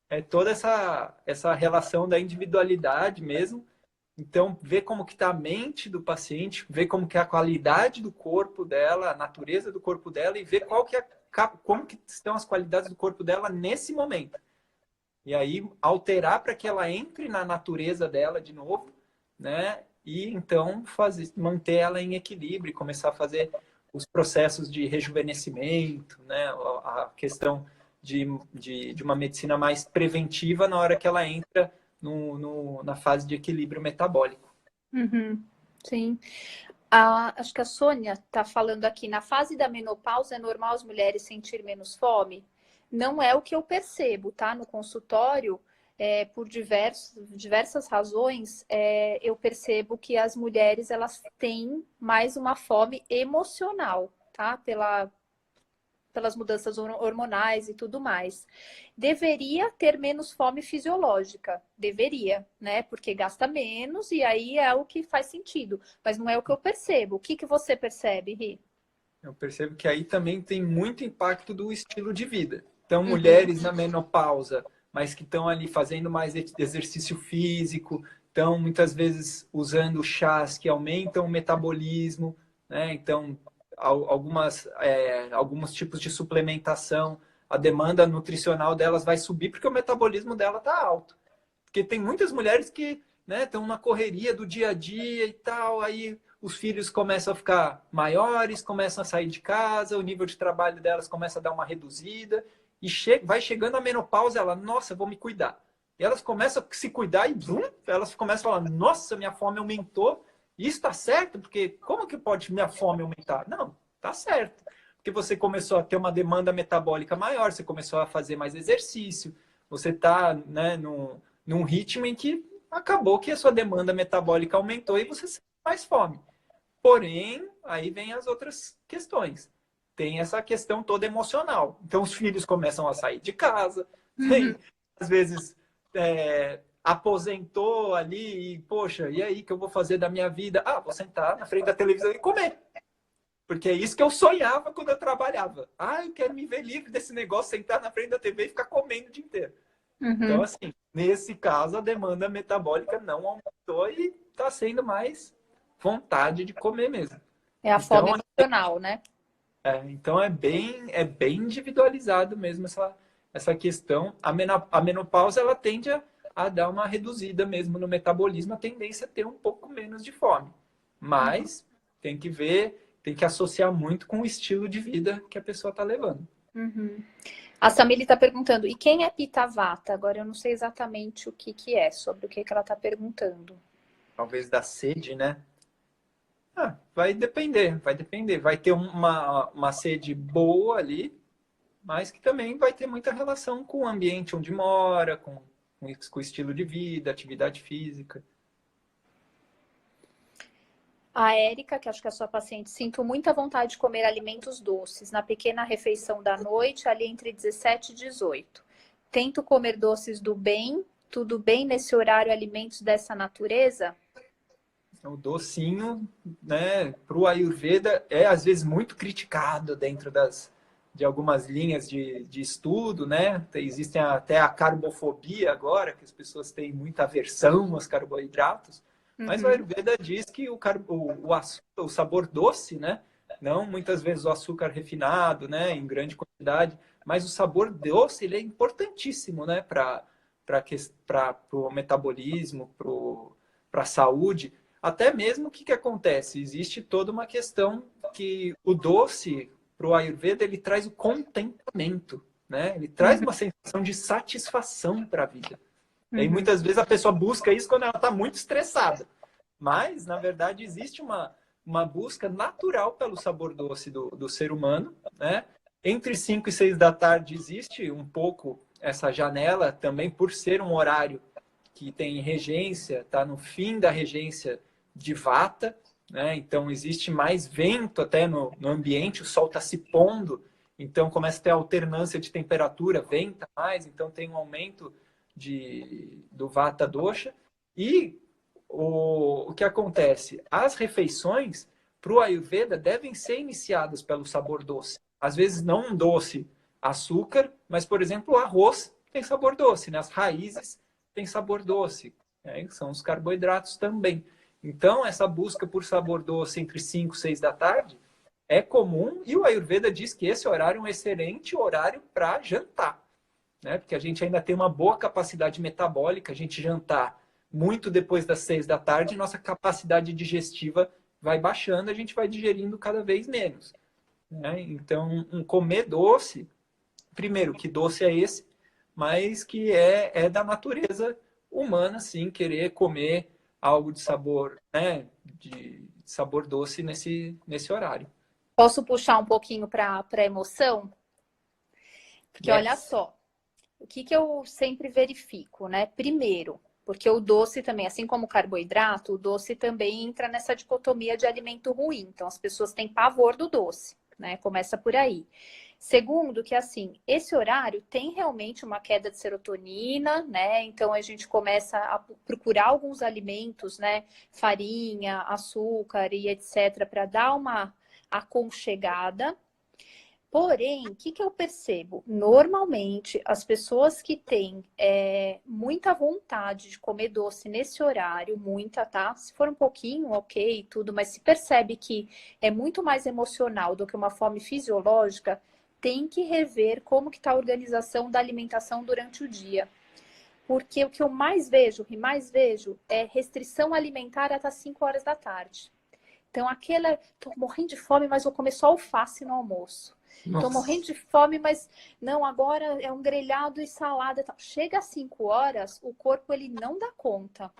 é toda essa relação da individualidade mesmo. Então, ver como que está a mente do paciente, ver como que é a qualidade do corpo dela, a natureza do corpo dela e ver como que estão as qualidades do corpo dela nesse momento. E aí, alterar para que ela entre na natureza dela de novo, né? E então manter ela em equilíbrio, começar a fazer os processos de rejuvenescimento, né? A questão de uma medicina mais preventiva na hora que ela entra na fase de equilíbrio metabólico. Sim. Acho que a Sônia está falando aqui, na fase da menopausa é normal as mulheres sentir menos fome? Não é o que eu percebo, tá? No consultório, por diversas razões, eu percebo que as mulheres elas têm mais uma fome emocional, tá? Pelas mudanças hormonais e tudo mais. Deveria ter menos fome fisiológica. Deveria, né? Porque gasta menos e aí é o que faz sentido. Mas não é o que eu percebo. O que você percebe, Ri? Eu percebo que aí também tem muito impacto do estilo de vida. Então, mulheres na menopausa, mas que estão ali fazendo mais exercício físico, estão muitas vezes usando chás que aumentam o metabolismo, né? Então, alguns tipos de suplementação, a demanda nutricional delas vai subir porque o metabolismo dela está alto. Porque tem muitas mulheres que, né, estão na correria do dia a dia e tal, aí os filhos começam a ficar maiores, começam a sair de casa, o nível de trabalho delas começa a dar uma reduzida, e vai chegando a menopausa, ela, nossa, vou me cuidar. E elas começam a se cuidar e elas começam a falar, nossa, minha fome aumentou. Isso está certo? Porque como que pode minha fome aumentar? Não, está certo. Porque você começou a ter uma demanda metabólica maior, você começou a fazer mais exercício, você está, né, num ritmo em que acabou que a sua demanda metabólica aumentou e você sente mais fome. Porém, aí vem as outras questões. Tem essa questão toda emocional. Então, os filhos começam a sair de casa, tem, às vezes, aposentou ali e, poxa, e aí, o que eu vou fazer da minha vida? Ah, vou sentar na frente da televisão e comer. Porque é isso que eu sonhava quando eu trabalhava. Ah, eu quero me ver livre desse negócio, sentar na frente da TV e ficar comendo o dia inteiro. Então, assim, nesse caso, a demanda metabólica não aumentou e está sendo mais vontade de comer mesmo. É a fome emocional, né? Então é bem individualizado mesmo essa questão. A menopausa ela tende a dar uma reduzida mesmo no metabolismo, a tendência a ter um pouco menos de fome. Mas tem que ver, tem que associar muito com o estilo de vida que a pessoa está levando. A Samile está perguntando, e quem é Pitta Vata? Agora eu não sei exatamente o que é, sobre o que ela está perguntando. Talvez da sede, né? Vai depender, vai depender. Vai ter uma sede boa ali, mas que também vai ter muita relação com o ambiente onde mora, com o estilo de vida, atividade física. A Érica, que acho que é a sua paciente, sinto muita vontade de comer alimentos doces na pequena refeição da noite, ali entre 17 e 18. Tento comer doces do bem, tudo bem nesse horário, alimentos dessa natureza? O docinho, né, para o Ayurveda é às vezes muito criticado dentro de algumas linhas de estudo, né? Existem até a carbofobia agora, que as pessoas têm muita aversão aos carboidratos. Mas o Ayurveda diz que o sabor doce, né? Não muitas vezes o açúcar refinado, né, em grande quantidade, mas o sabor doce ele é importantíssimo, né, para o metabolismo, para a saúde. Até mesmo o que acontece? Existe toda uma questão que o doce, para o Ayurveda, ele traz o contentamento, né? Ele traz uma sensação de satisfação para a vida. E muitas vezes a pessoa busca isso quando ela está muito estressada. Mas, na verdade, existe uma busca natural pelo sabor doce do ser humano, né? Entre 5 e 6 da tarde existe um pouco essa janela, também por ser um horário que tem regência, está no fim da regência de Vata, né? Então existe mais vento até no ambiente, o sol está se pondo, então começa a ter alternância de temperatura, venta mais, então tem um aumento do Vata Dosha. E o que acontece? As refeições para o Ayurveda devem ser iniciadas pelo sabor doce. Às vezes não um doce açúcar, mas, por exemplo, o arroz tem sabor doce, né? As raízes têm sabor doce, né? São os carboidratos também. Então, essa busca por sabor doce entre 5 e 6 da tarde é comum e o Ayurveda diz que esse horário é um excelente horário para jantar, né? Porque a gente ainda tem uma boa capacidade metabólica, a gente jantar muito depois das 6 da tarde, nossa capacidade digestiva vai baixando, a gente vai digerindo cada vez menos, né? Então, um comer doce, primeiro, que doce é esse, mas que é da natureza humana, sim, querer comer algo de sabor, né, de sabor doce nesse horário. Posso puxar um pouquinho para a emoção? Porque olha só, o que eu sempre verifico, né? Primeiro, porque o doce também, assim como o carboidrato, o doce também entra nessa dicotomia de alimento ruim. Então, as pessoas têm pavor do doce, né? Começa por aí. Segundo, que assim, esse horário tem realmente uma queda de serotonina, né? Então a gente começa a procurar alguns alimentos, né? Farinha, açúcar e etc., para dar uma aconchegada. Porém, o que eu percebo? Normalmente, as pessoas que têm muita vontade de comer doce nesse horário, muita, tá? Se for um pouquinho, ok, tudo, mas se percebe que é muito mais emocional do que uma fome fisiológica, tem que rever como que está a organização da alimentação durante o dia. Porque o que eu mais vejo, é restrição alimentar até 5 horas da tarde. Então, tô morrendo de fome, mas vou comer só alface no almoço. Nossa. Tô morrendo de fome, mas não, agora é um grelhado e salada. Chega às 5 horas, o corpo ele não dá conta.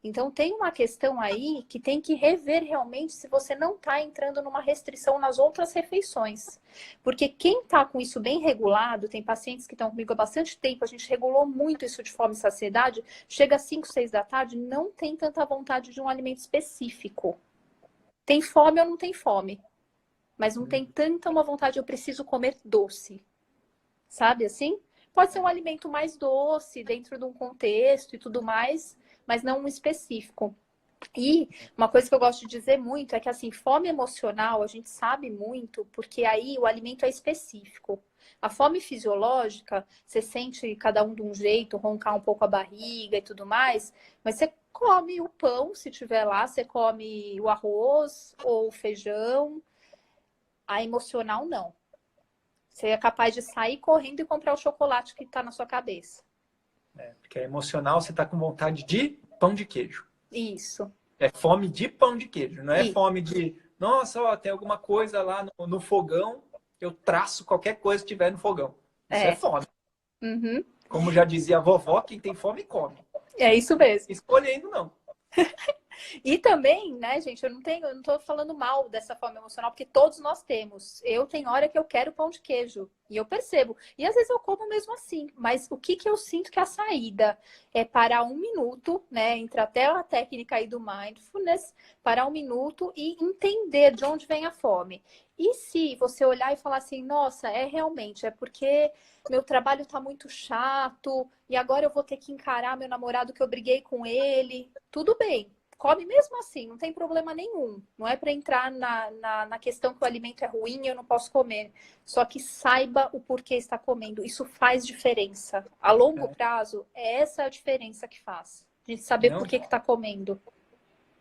Então, tem uma questão aí que tem que rever realmente se você não está entrando numa restrição nas outras refeições. Porque quem está com isso bem regulado, tem pacientes que estão comigo há bastante tempo, a gente regulou muito isso de fome e saciedade, chega às 5, 6 da tarde, não tem tanta vontade de um alimento específico. Tem fome ou não tem fome, mas não tem tanta uma vontade, eu preciso comer doce. Sabe assim? Pode ser um alimento mais doce, dentro de um contexto e tudo mais, mas não um específico. E uma coisa que eu gosto de dizer muito é que, assim, fome emocional a gente sabe muito, porque aí o alimento é específico. A fome fisiológica, você sente cada um de um jeito, roncar um pouco a barriga e tudo mais, mas você come o pão, se tiver lá, você come o arroz ou o feijão. A emocional, não. Você é capaz de sair correndo e comprar o chocolate que está na sua cabeça. Porque é emocional, você está com vontade de pão de queijo. Isso. É fome de pão de queijo, não é Isso. fome de, nossa, ó, tem alguma coisa lá no fogão, eu traço qualquer coisa que tiver no fogão. Isso é fome. Uhum. Como já dizia a vovó, quem tem fome, come. É isso mesmo. Escolhendo, não. E também, né, gente, eu não tô falando mal dessa fome emocional, porque todos nós temos. Eu tenho hora que eu quero pão de queijo, e eu percebo. E às vezes eu como mesmo assim, mas o que eu sinto que a saída é parar um minuto, né, entra até a técnica aí do mindfulness, parar um minuto e entender de onde vem a fome. E se você olhar e falar assim, nossa, realmente, é porque meu trabalho tá muito chato, e agora eu vou ter que encarar meu namorado que eu briguei com ele, tudo bem. Come mesmo assim, não tem problema nenhum. Não é para entrar na questão que o alimento é ruim e eu não posso comer. Só que saiba o porquê está comendo. Isso faz diferença. A longo prazo, é essa a diferença que faz. A gente saber por que está comendo.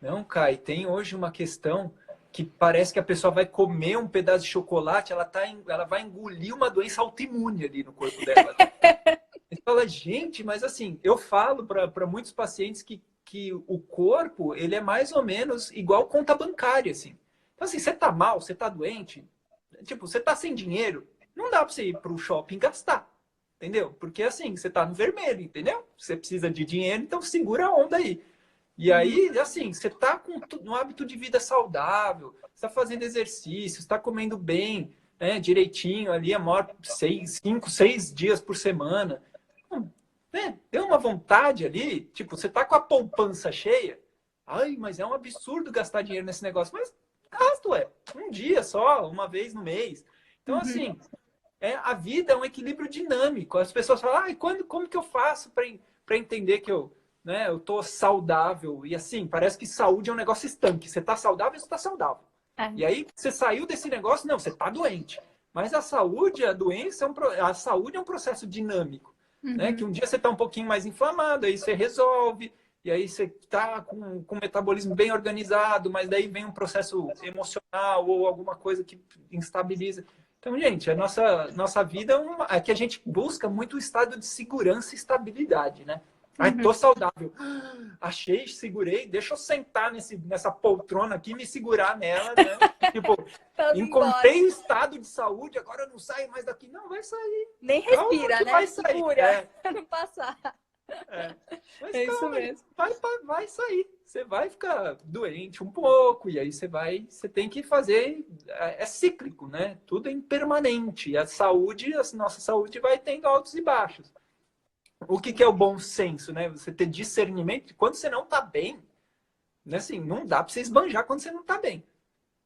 Não, Kai, tem hoje uma questão que parece que a pessoa vai comer um pedaço de chocolate, ela vai engolir uma doença autoimune ali no corpo dela. Você fala, gente, mas assim, eu falo para muitos pacientes que o corpo, ele é mais ou menos igual conta bancária, assim. Então, assim, você tá mal, você tá doente, tipo, você tá sem dinheiro, não dá para você ir pro shopping gastar, entendeu? Porque, assim, você tá no vermelho, entendeu? Você precisa de dinheiro, então segura a onda aí. E aí, assim, você tá com um hábito de vida saudável, você tá fazendo exercício, está comendo bem, né, direitinho ali, a maior 5, 6 dias por semana. Deu uma vontade ali, tipo, você tá com a poupança cheia. Ai, mas é um absurdo gastar dinheiro nesse negócio. Mas gasto, um dia só, uma vez no mês. Então, assim, a vida é um equilíbrio dinâmico. As pessoas falam, como que eu faço para entender que eu tô saudável? E assim, parece que saúde é um negócio estanque. Você tá saudável, você tá saudável. E aí, você saiu desse negócio, não, você tá doente. Mas a saúde, a saúde é um processo dinâmico. Né? Que um dia você está um pouquinho mais inflamado, aí você resolve, e aí você está com o metabolismo bem organizado, mas daí vem um processo emocional ou alguma coisa que instabiliza. Então, gente, a nossa vida é que a gente busca muito o estado de segurança e estabilidade, né? Ai, tô saudável. Achei, segurei, deixa eu sentar nessa poltrona aqui e me segurar nela, né? Tipo, encontrei o estado de saúde, agora eu não saio mais daqui. Não, vai sair. Nem respira, né? Vai sair. Segura, não passar. Mas é calma, isso mesmo. vai sair. Você vai ficar doente um pouco, e aí você tem que fazer. É cíclico, né? Tudo é impermanente. E a nossa saúde vai tendo altos e baixos. O que é o bom senso, né? Você ter discernimento. Quando você não está bem, né? Assim, não dá para você esbanjar quando você não está bem.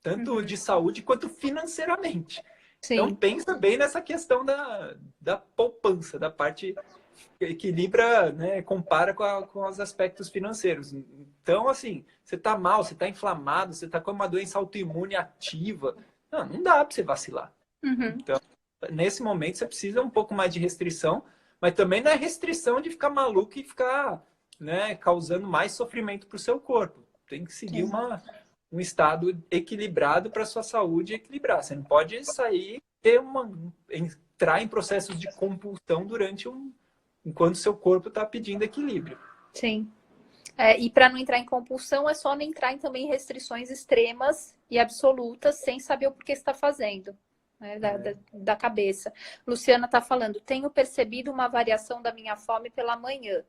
Tanto de saúde quanto financeiramente. Sim. Então, pensa bem nessa questão da poupança, da parte que equilibra, né? Compara com os aspectos financeiros. Então, assim, você está mal, você está inflamado, você está com uma doença autoimune ativa. Não dá para você vacilar. Então, nesse momento, você precisa um pouco mais de restrição, mas também não é restrição de ficar maluco e ficar, né, causando mais sofrimento para o seu corpo. Tem que seguir um estado equilibrado para a sua saúde equilibrar. Você não pode sair entrar em processos de compulsão enquanto seu corpo está pedindo equilíbrio. Sim. E para não entrar em compulsão, é só não entrar em também restrições extremas e absolutas, sem saber o porquê está fazendo. Né, da cabeça. Luciana está falando, tenho percebido uma variação da minha fome pela manhã.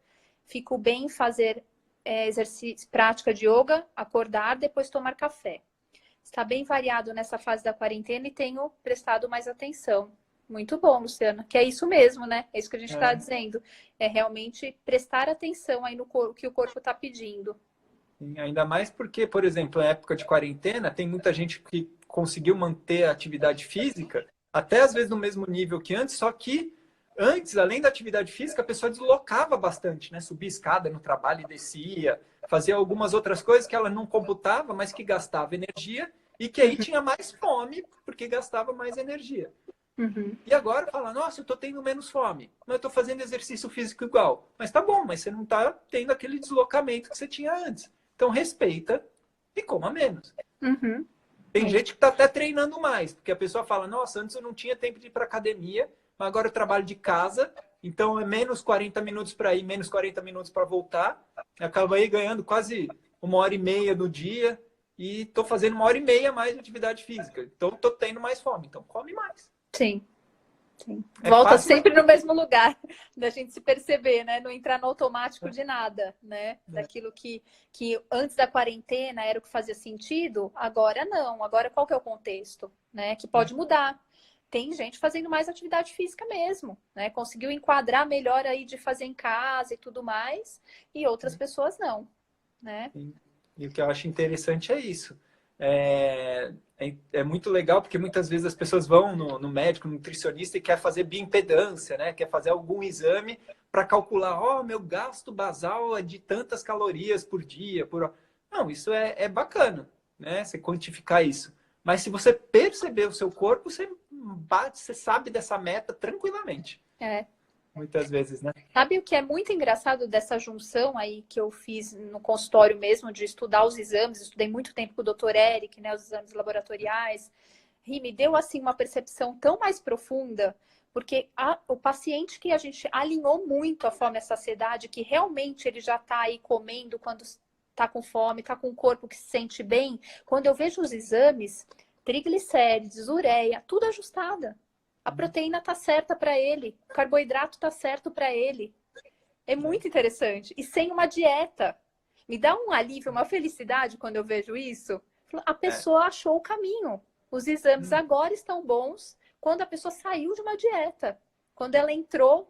Fico bem em fazer exercício, prática de yoga, acordar, depois tomar café. Está bem variado nessa fase da quarentena e tenho prestado mais atenção. Muito bom, Luciana. Que é isso mesmo, né? É isso que a gente está dizendo. É realmente prestar atenção aí no que o corpo está pedindo. Ainda mais porque, por exemplo, na época de quarentena, tem muita gente que conseguiu manter a atividade física, até às vezes no mesmo nível que antes, só que antes, além da atividade física, a pessoa deslocava bastante, né? Subia escada no trabalho e descia, fazia algumas outras coisas que ela não computava, mas que gastava energia e que aí tinha mais fome porque gastava mais energia. Uhum. E agora fala, nossa, eu tô tendo menos fome, mas eu tô fazendo exercício físico igual. Mas tá bom, mas você não tá tendo aquele deslocamento que você tinha antes. Então respeita e coma menos. Uhum. Tem gente que tá até treinando mais, porque a pessoa fala, nossa, antes eu não tinha tempo de ir para academia, mas agora eu trabalho de casa, então é menos 40 minutos para ir, menos 40 minutos para voltar. Acaba aí ganhando quase 1h30 no dia e tô fazendo 1h30 mais de atividade física. Então tô tendo mais fome, então come mais. Sim. Sim. É Volta fácil, sempre no mesmo lugar, da gente se perceber, né? Não entrar no automático de nada, né? Daquilo que antes da quarentena era o que fazia sentido, agora não. Agora qual que é o contexto, né? Que pode mudar. Tem gente fazendo mais atividade física mesmo, né? Conseguiu enquadrar melhor aí de fazer em casa e tudo mais, e outras pessoas não, né? E o que eu acho interessante é isso. É muito legal porque muitas vezes as pessoas vão no médico, no nutricionista e quer fazer bioimpedância, né? Quer fazer algum exame para calcular, meu gasto basal é de tantas calorias por dia. Não, isso é bacana, né? Você quantificar isso. Mas se você perceber o seu corpo, você bate, você sabe dessa meta tranquilamente. É. Muitas vezes, né? Sabe o que é muito engraçado dessa junção aí que eu fiz no consultório mesmo, de estudar os exames, estudei muito tempo com o Dr. Eric, né, os exames laboratoriais, e me deu assim uma percepção tão mais profunda, porque o paciente que a gente alinhou muito a fome e a saciedade, que realmente ele já está aí comendo quando está com fome, está com um corpo que se sente bem, quando eu vejo os exames, triglicérides, ureia, tudo ajustada. A proteína tá certa para ele, o carboidrato tá certo para ele. É muito interessante. E sem uma dieta. Me dá um alívio, uma felicidade quando eu vejo isso. A pessoa achou o caminho. Os exames agora estão bons quando a pessoa saiu de uma dieta. Quando ela entrou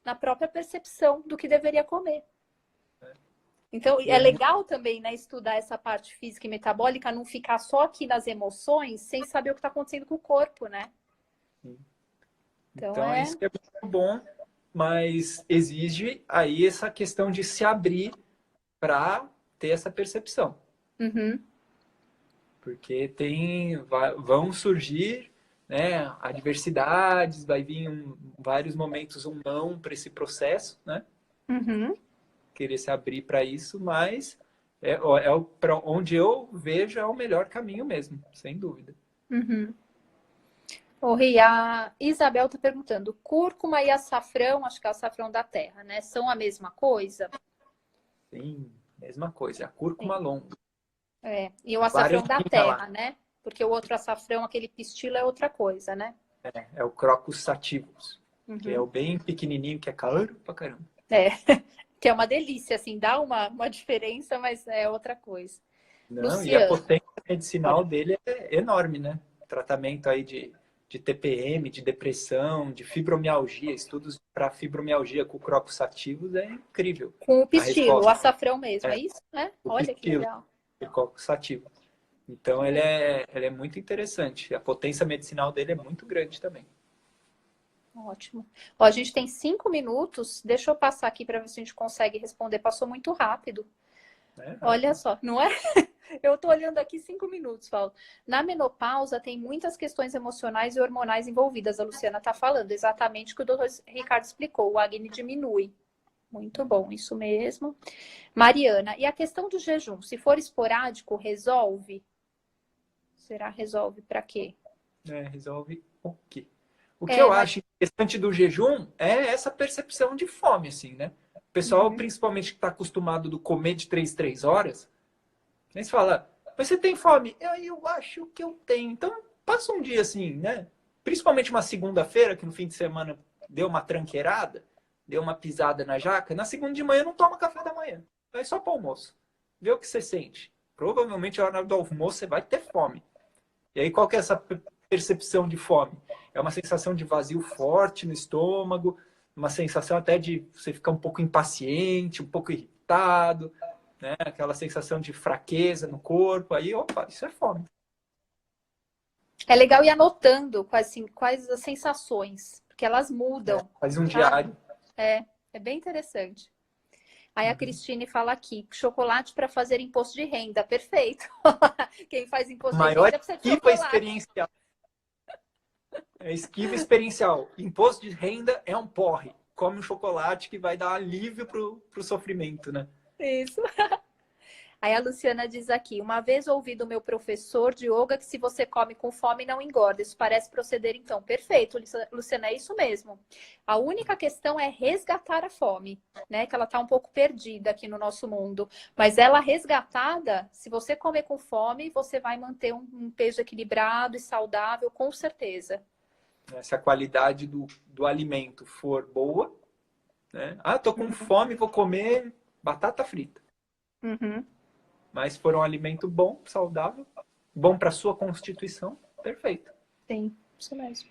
na própria percepção do que deveria comer. Então, é legal também, né, estudar essa parte física e metabólica, não ficar só aqui nas emoções, sem saber o que está acontecendo com o corpo, né? Então, isso é muito bom, mas exige aí essa questão de se abrir para ter essa percepção. Uhum. Porque vão surgir, né, adversidades, vai vir vários momentos um não para esse processo, né? Uhum. Querer se abrir para isso, mas para onde eu vejo é o melhor caminho mesmo, sem dúvida. Uhum. Ri, a Isabel está perguntando, cúrcuma e açafrão, acho que é o açafrão da terra, né? São a mesma coisa? Sim, mesma coisa, a cúrcuma longa. E o açafrão da terra, lá, né? Porque o outro açafrão, aquele pistilo, é outra coisa, né? É o Crocus sativus, que é Uhum. o bem pequenininho, que é caro pra caramba. Que é uma delícia, assim, dá uma diferença, mas é outra coisa. Não, e a Luciano, potência medicinal dele é enorme, né? Tratamento aí de TPM, de depressão, de fibromialgia, estudos para fibromialgia com Crocus sativus é incrível. com o A pistilo, o resposta açafrão mesmo, é isso, né? o Olha que pistilo, legal. o Crocus sativus. Então ele é muito interessante. A potência medicinal dele é muito grande também. Ótimo. Ó, a gente tem 5 minutos. Deixa eu passar aqui para ver se a gente consegue responder. Passou muito rápido. Olha só, não é? Eu estou olhando aqui 5 minutos, Paulo. Na menopausa tem muitas questões emocionais e hormonais envolvidas. A Luciana está falando exatamente o que o doutor Ricardo explicou. O acne diminui. Muito bom, isso mesmo. Mariana, e a questão do jejum? Se for esporádico, resolve? Será resolve para quê? Resolve o quê? O que eu acho interessante do jejum é essa percepção de fome, assim, né? O pessoal, principalmente que está acostumado do comer de 3 horas, eles falam, mas você tem fome? Eu acho que eu tenho. Então, passa um dia assim, né? Principalmente uma segunda-feira, que no fim de semana deu uma tranqueirada, deu uma pisada na jaca. Na segunda de manhã não toma café da manhã. Vai só para o almoço. Vê o que você sente. Provavelmente, na hora do almoço, você vai ter fome. E aí, qual que é essa percepção de fome? É uma sensação de vazio forte no estômago, uma sensação até de você ficar um pouco impaciente, um pouco irritado, né? Aquela sensação de fraqueza no corpo. Aí, opa, isso é fome. É legal ir anotando quais as sensações, porque elas mudam. Faz um Sabe? diário. É bem interessante. Aí a Cristine fala aqui, chocolate para fazer imposto de renda. Perfeito. Quem faz A imposto de maior renda precisa de esquiva chocolate. experiencial. É esquiva experiencial. Imposto de renda é um porre. Come um chocolate que vai dar alívio pro sofrimento, né? Isso. Aí a Luciana diz aqui, uma vez ouvi do meu professor de yoga que se você come com fome não engorda. Isso parece proceder então. Perfeito, Luciana, é isso mesmo. A única questão é resgatar a fome, né? Que ela está um pouco perdida aqui no nosso mundo. Mas ela resgatada, se você comer com fome, você vai manter um peso equilibrado e saudável, com certeza. Se a qualidade do alimento for boa, né? Ah, tô com fome, vou comer batata frita. Uhum. Mas se for um alimento bom, saudável, bom para sua constituição, perfeito. Sim, isso mesmo.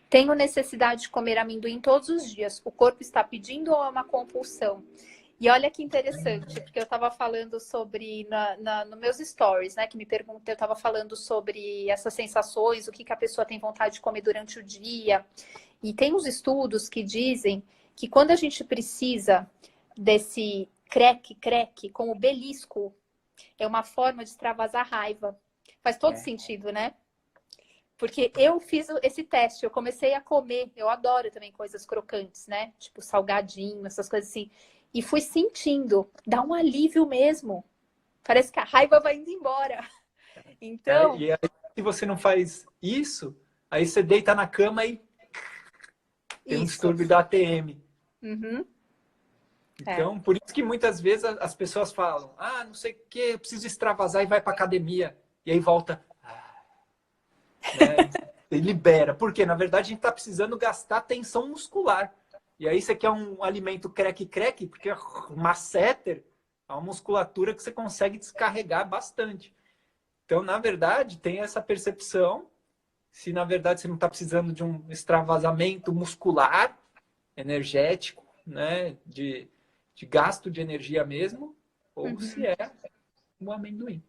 Tenho necessidade de comer amendoim todos os dias. O corpo está pedindo ou é uma compulsão? E olha que interessante, porque eu estava falando sobre nos meus stories, né? Que me perguntam, eu estava falando sobre essas sensações, o que a pessoa tem vontade de comer durante o dia. E tem uns estudos que dizem que quando a gente precisa desse creque-creque, como belisco, é uma forma de extravasar raiva. Faz todo sentido, né? Porque eu fiz esse teste, eu comecei a comer, eu adoro também coisas crocantes, né? Tipo salgadinho, essas coisas assim. E fui sentindo, dá um alívio mesmo. Parece que a raiva vai indo embora. Então, E aí, se você não faz isso, aí você deita na cama e tem um isso. distúrbio da ATM. Uhum. Então, por isso que muitas vezes as pessoas falam, ah, não sei o que, eu preciso extravasar e vai para academia. E aí volta, né? E libera. Porque, na verdade, a gente está precisando gastar tensão muscular. E aí você quer um alimento creque-creque, porque o masseter é uma musculatura que você consegue descarregar bastante. Então, na verdade, tem essa percepção. Se, na verdade, você não está precisando de um extravasamento muscular, energético, né? De gasto de energia mesmo, ou se é um amendoim.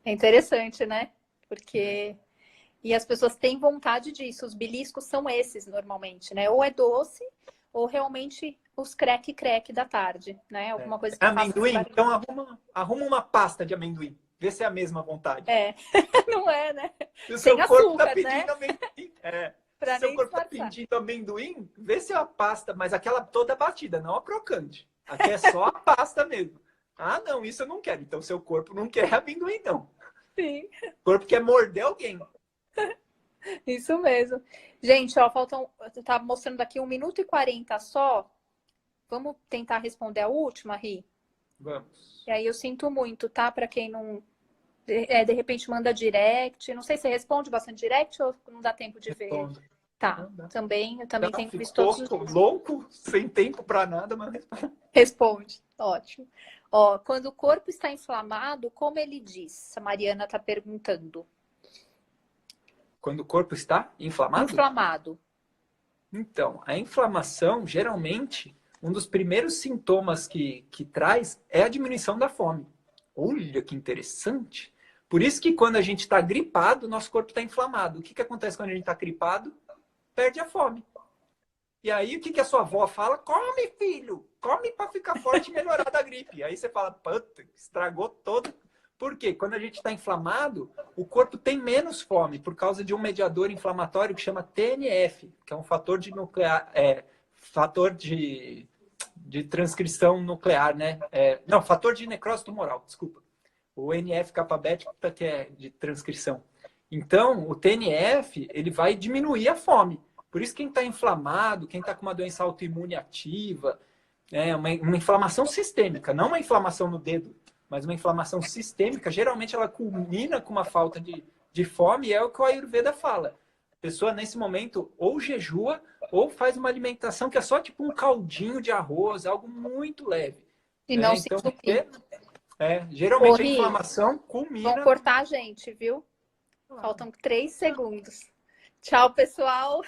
É interessante, né? Porque. E as pessoas têm vontade disso. Os beliscos são esses normalmente, né? Ou é doce, ou realmente os creque-creque da tarde, né? Alguma coisa que faça esse Amendoim? barulho. Então arruma uma pasta de amendoim. Vê se é a mesma vontade. É, não é, né? Se o Sem seu corpo está açúcar, pedindo né? amendoim, se Pra o seu nem corpo está disfarçar. pedindo amendoim, vê se é a pasta, mas aquela toda batida, não a crocante. Aqui é só a pasta mesmo. Ah, não, isso eu não quero. Então seu corpo não quer amendoim, não. Sim, O corpo quer morder alguém. isso mesmo. Gente, ó, faltam. Eu tava mostrando aqui 1 minuto e 40 só. Vamos tentar responder a última, Ri? Vamos. E aí eu sinto muito, tá? Pra quem não. De repente manda direct. Não sei se responde bastante direct ou não dá tempo de ver. Respondo. Tá, Não dá. eu também Não, tenho visto todos ficou os dias. louco, sem tempo para nada, mas responde. Responde, ótimo. Ó, quando o corpo está inflamado, como ele diz? A Mariana está perguntando. Quando o corpo está inflamado? Inflamado. Então, a inflamação, geralmente, um dos primeiros sintomas que traz é a diminuição da fome. Olha que interessante. Por isso que quando a gente está gripado, nosso corpo está inflamado. O que acontece quando a gente está gripado? Perde a fome. E aí, o que a sua avó fala? Come, filho! Come para ficar forte e melhorar da gripe. Aí você fala, puta, estragou todo. Por quê? Quando a gente está inflamado, o corpo tem menos fome por causa de um mediador inflamatório que chama TNF, que é um fator de nuclear, fator de transcrição nuclear, né? Não, fator de necrose tumoral, desculpa. O NF-kappa beta, que é de transcrição. Então, o TNF, ele vai diminuir a fome. Por isso, quem está inflamado, quem está com uma doença autoimune ativa, uma inflamação sistêmica, não uma inflamação no dedo, mas uma inflamação sistêmica, geralmente ela culmina com uma falta de fome, e é o que o Ayurveda fala. A pessoa, nesse momento, ou jejua, ou faz uma alimentação que é só tipo um caldinho de arroz, algo muito leve. Se não se Então, entupir. geralmente a Ri, inflamação vão culmina. cortar a gente, viu? Faltam 3 segundos. Tchau, pessoal.